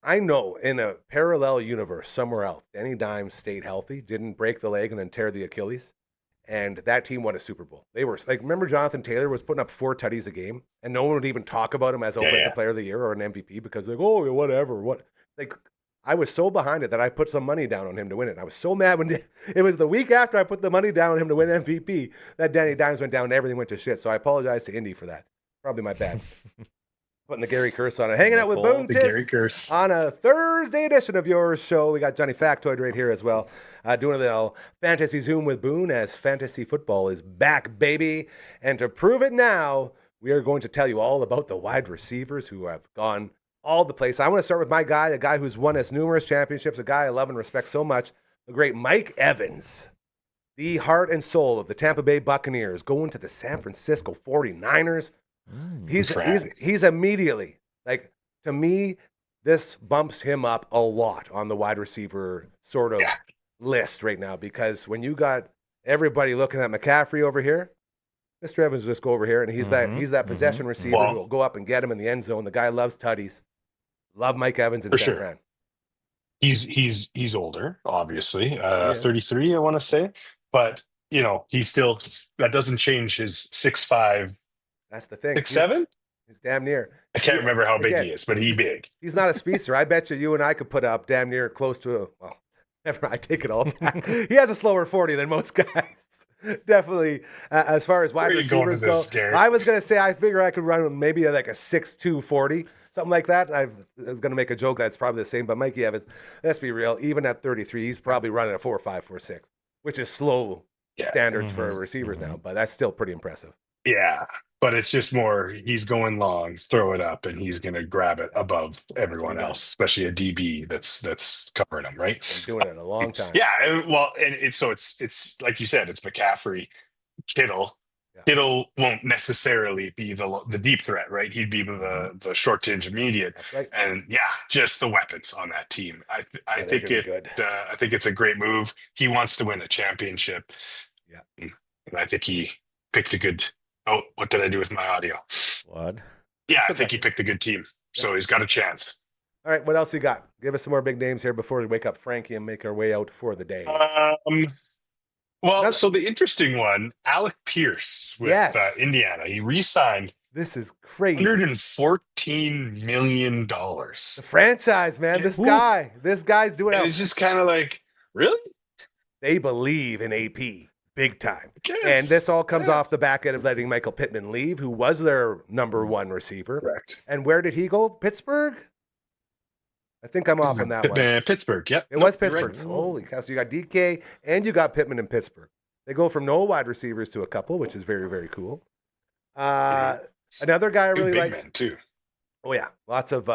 I know in a parallel universe somewhere else, Danny Dimes stayed healthy, didn't break the leg and then tear the Achilles, and that team won a Super Bowl. They were like, remember Jonathan Taylor was putting up 4 tutties a game, and no one would even talk about him as Offensive Player of the Year or an MVP because like, oh, whatever. What? Like, I was so behind it that I put some money down on him to win it. And I was so mad when it was the week after I put the money down on him to win MVP that Danny Dimes went down and everything went to shit. So I apologize to Indy for that. Probably my bad. Putting the Gary curse on it. Hanging out with Boone The Tiss Gary curse. on a Thursday edition of your show. We got Johnny Factoid right here as well. Doing a little fantasy Zoom with Boone as fantasy football is back, baby. And to prove it now, we are going to tell you all about the wide receivers who have gone all the place. I want to start with my guy, a guy who's won us numerous championships, a guy I love and respect so much, the great Mike Evans, the heart and soul of the Tampa Bay Buccaneers, going to the San Francisco 49ers. He's immediately, like, to me, this bumps him up a lot on the wide receiver sort of list right now because when you got everybody looking at McCaffrey over here, Mr. Evans will just go over here and he's that possession receiver who will go up and get him in the end zone. The guy loves tutties. Love Mike Evans in For San sure. Fran. He's older, obviously, 33, I want to say, but you know, he's still, that doesn't change his 6'5", That's the thing. 6'7". He's damn near. I can't remember how big Again, he is, but he's big. He's not a speedster. I bet you and I could put up damn near close to never mind, I take it all back. He has a slower 40 than most guys. Definitely, as far as wide Where are you going receivers with this, go. Gary? I was going to say, I figure I could run maybe like a 6'2", 40, something like that. I was going to make a joke that's probably the same, but Mikey Evans, let's be real, even at 33, he's probably running a 4.5, 4.6, which is slow standards for receivers now, but that's still pretty impressive. Yeah, but it's just more, he's going long, throw it up, and he's going to grab it above everyone else, especially a DB that's covering him, right? Been doing it a long time. Yeah, and it's like you said, it's McCaffrey, Kittle. Yeah. Kittle won't necessarily be the deep threat, right? He'd be the short to intermediate, That's right. and just the weapons on that team. I they're think gonna be good. I think it's a great move. He wants to win a championship. Yeah, and I think he picked a good. Oh, what did I do with my audio? What? Yeah, I think he picked a good team, so he's got a chance. All right, what else you got? Give us some more big names here before we wake up Frankie and make our way out for the day. Well, so the interesting one, Alec Pierce with Yes. Indiana. He re-signed This is crazy. $114 million. The franchise, man. This guy's doing And it. it's just kind of like, really? They believe in AP big time. Guess. And this all comes off the back end of letting Michael Pittman leave, who was their number one receiver. Correct. And where did he go? Pittsburgh? I think I'm off on that one. Pittsburgh, yep. It was Pittsburgh. Right. Holy cow. So you got DK and you got Pittman in Pittsburgh. They go from no wide receivers to a couple, which is very, very cool. Another guy I really like. Men too. Oh, yeah. Lots of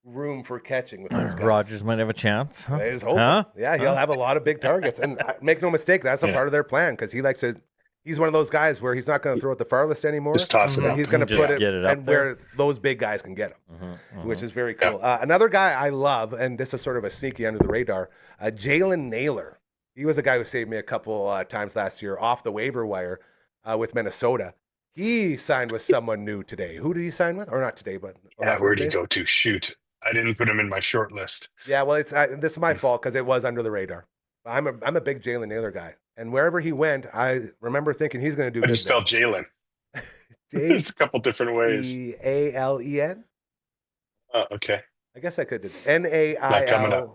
room for catching with those guys. Rogers might have a chance. Huh? There's hope. Yeah, he'll have a lot of big targets. And make no mistake, that's a part of their plan because he likes to. He's one of those guys where he's not going to throw it the farthest anymore. Just toss it up. He's going to put it and where those big guys can get him, which is very cool. Another guy I love, and this is sort of a sneaky under the radar, Jalen Naylor. He was a guy who saved me a couple times last year off the waiver wire with Minnesota. He signed with someone new today. Who did he sign with? Or not today, but where did he go to? Shoot, I didn't put him in my short list. Yeah, well, this is my fault because it was under the radar. I'm a big Jalen Naylor guy, and wherever he went, I remember thinking he's going to do. I just spelled Jalen. There's a couple different ways. Jalen. Oh, okay. I guess I could do Nailor.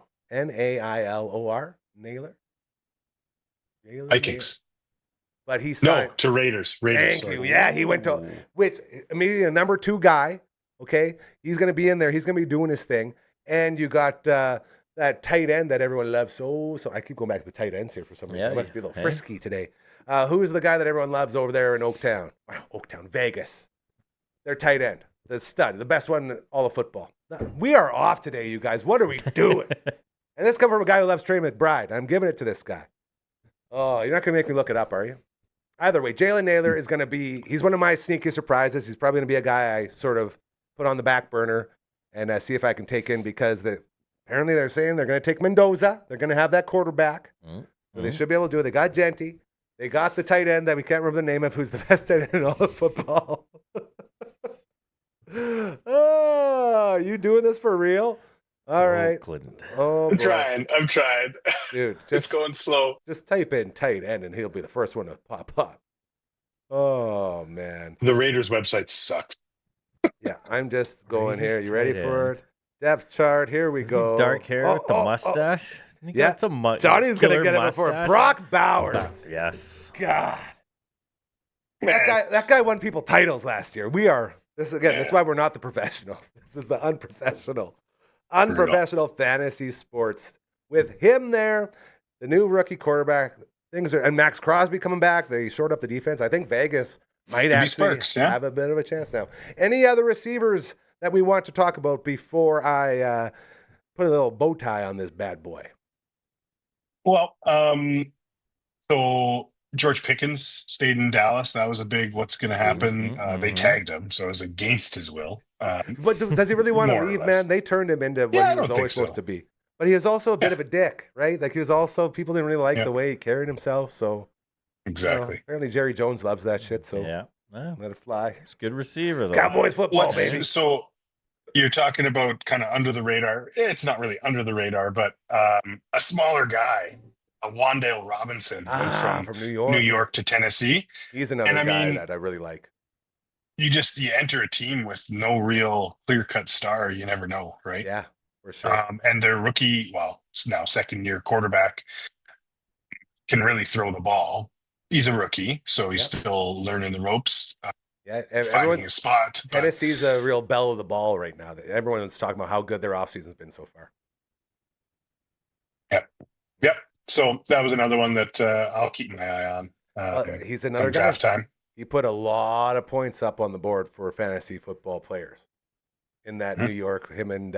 Naylor. Vikings. But he signed. No, to Raiders. Thank you. Yeah, he went to which immediately a number 2 guy. Okay, he's going to be in there. He's going to be doing his thing. And you got that tight end that everyone loves. So I keep going back to the tight ends here for some reason. Yeah, I must be a little frisky today. Who's the guy that everyone loves over there in Oaktown, Vegas? Their tight end, the stud, the best one in all of football. We are off today, you guys. What are we doing? And this comes from a guy who loves Trey McBride. I'm giving it to this guy. Oh, you're not going to make me look it up, are you? Either way, Jalen Naylor is going to be, he's one of my sneaky surprises. He's probably going to be a guy I sort of put on the back burner and see if I can take in because apparently they're saying they're going to take Mendoza. They're going to have that quarterback. So they should be able to do it. They got Genty. They got the tight end that we can't remember the name of, who's the best tight end in all of football. Oh, you doing this for real? All right. Oh, I'm trying. Dude, it's going slow. Just type in tight end and he'll be the first one to pop up. Oh, man. The Raiders website sucks. Yeah, I'm just going here. You ready for it? Depth chart. Here we go. Dark hair with the mustache. Yeah. Johnny's going to get it before Brock Bowers. Yes. God. That guy won people titles last year. This is why we're not the professionals. This is the unprofessional fantasy sports. With him there, the new rookie quarterback, and Max Crosby coming back. They shored up the defense. I think Vegas might actually have a bit of a chance now. Any other receivers that we want to talk about before I put a little bow tie on this bad boy? Well, so George Pickens stayed in Dallas. That was a big what's going to happen. They tagged him, so it was against his will. But does he really want to leave, man? They turned him into what he was always supposed to be. But he was also a bit of a dick, right? Like people didn't really like the way he carried himself. So exactly. Apparently Jerry Jones loves that shit. So let it fly. It's a good receiver, though. Cowboys football, baby. So you're talking about kind of under the radar. It's not really under the radar, but a smaller guy, Wandale Robinson, went from New York to Tennessee. He's another guy that I really like. You enter a team with no real clear-cut star. You never know, right? Yeah, for sure. And their rookie, now second-year quarterback, can really throw the ball. He's a rookie, so he's still learning the ropes. Finding his spot. Tennessee's a real belle of the ball right now. Everyone's talking about how good their offseason's been so far. Yep. So that was another one that I'll keep my eye on. He's another guy. Draft time. He put a lot of points up on the board for fantasy football players in that New York. Him and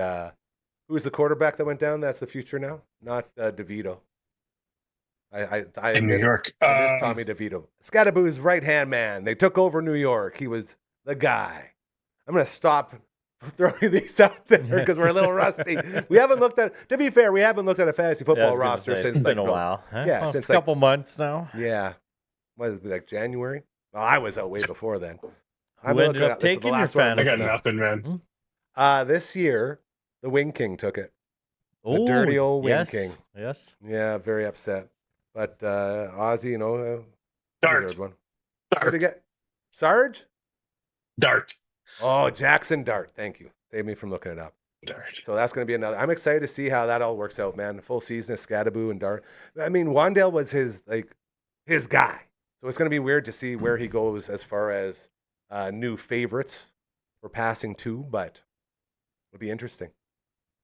who's the quarterback that went down? That's the future now, not DeVito. In New York. I miss Tommy DeVito. Scadaboo's right-hand man. They took over New York. He was the guy. I'm going to stop throwing these out there because we're a little rusty. We haven't looked at, to be fair, we haven't looked at a fantasy football roster since it's been a while. Huh? Yeah, since a couple months now. Yeah. What is it, like January? Well, I was out way before then. Who ended up taking your fantasy? I got nothing, man. This year, the Wing King took it. The dirty old Wing King. Yes. Yeah, very upset. But Ozzy, you know, Dart. deserved one. What did Dart. he get? Sarge? Dart. Oh, Jackson Dart. Thank you. Save me from looking it up. Dart. So that's going to be another. I'm excited to see how that all works out, man. The full season of Scadaboo and Dart. I mean, Wandale was his guy. So it's going to be weird to see where he goes as far as new favorites for passing too, but it'll be interesting.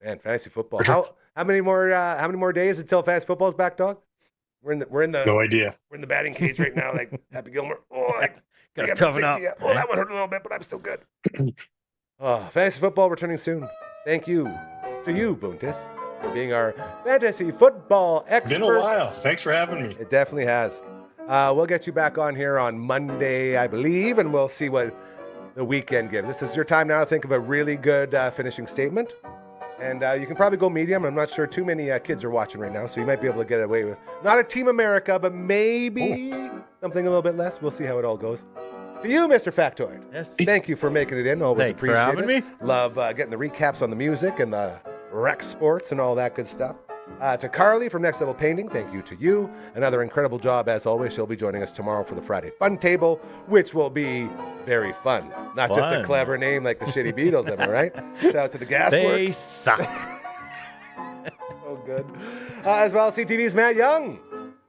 Man, fantasy football. How many more days until fantasy football's back, dog? We're in the No idea. We're in the batting cage right now, like Happy Gilmore. Oh, Gotta toughen up. Oh, that one hurt a little bit, but I'm still good. Oh, fantasy football returning soon. Thank you to you, Buntis, for being our fantasy football expert. Been a while. Thanks for having me. It definitely has. We'll get you back on here on Monday, I believe, and we'll see what the weekend gives. This is your time now to think of a really good finishing statement. And you can probably go medium. I'm not sure too many kids are watching right now, so you might be able to get away with not a Team America, but maybe something a little bit less. We'll see how it all goes. To you, Mr. Factoid. Yes. Thank you for making it in. Always Thanks for appreciate having it. me. Love getting the recaps on the music and the rec sports and all that good stuff. To Carly from Next Level Painting, thank you to you. Another incredible job as always. She'll be joining us tomorrow for the Friday Fun Table, which will be very fun. Not just a Fun. clever name like the Shitty Beatles, am I right? Shout out to the Gasworks. They suck. So good. As well, CTV's Matt Young,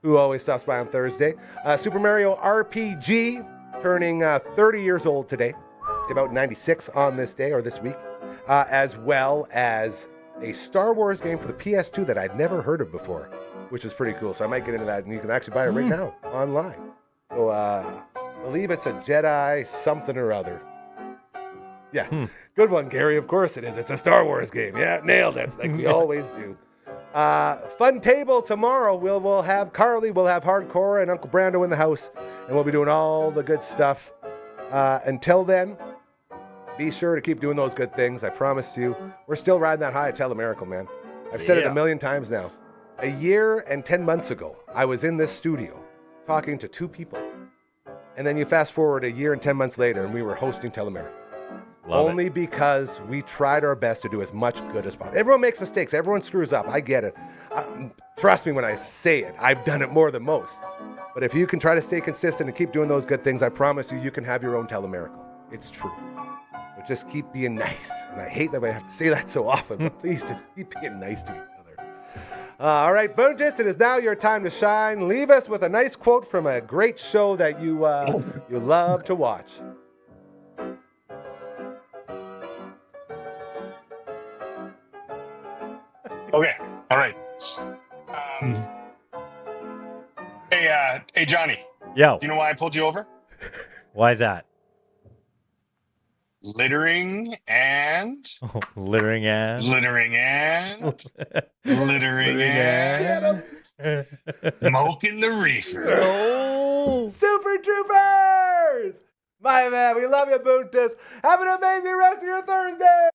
who always stops by on Thursday. Super Mario RPG, turning 30 years old today. About 96 on this day or this week. As well as a Star Wars game for the PS2 that I'd never heard of before, which is pretty cool. So I might get into that, and you can actually buy it right now online. So I believe it's a Jedi something or other. Yeah, good one, Gary. Of course it is. It's a Star Wars game. Yeah, nailed it, like we always do. Fun table tomorrow. We'll have Carly, we'll have Hardcore, and Uncle Brando in the house, and we'll be doing all the good stuff. Until then, be sure to keep doing those good things. I promise you, we're still riding that high at Telemiracle, man. I've said it a million times now. A year and 10 months ago, I was in this studio talking to two people. And then you fast forward a year and 10 months later, and we were hosting Telemiracle. Only because we tried our best to do as much good as possible. Everyone makes mistakes. Everyone screws up. I get it. Trust me when I say it. I've done it more than most. But if you can try to stay consistent and keep doing those good things, I promise you, you can have your own Telemiracle. It's true. But just keep being nice. And I hate that I have to say that so often, but please just keep being nice to each other. All right, Buntis, it is now your time to shine. Leave us with a nice quote from a great show that you love to watch. Okay. All right. Hey, Johnny. Yo, Do you know why I pulled you over? why is that? Littering and Littering and littering and littering and smoking the reefer. Oh. Super Troopers! My man, we love you, Buntis. Have an amazing rest of your Thursday!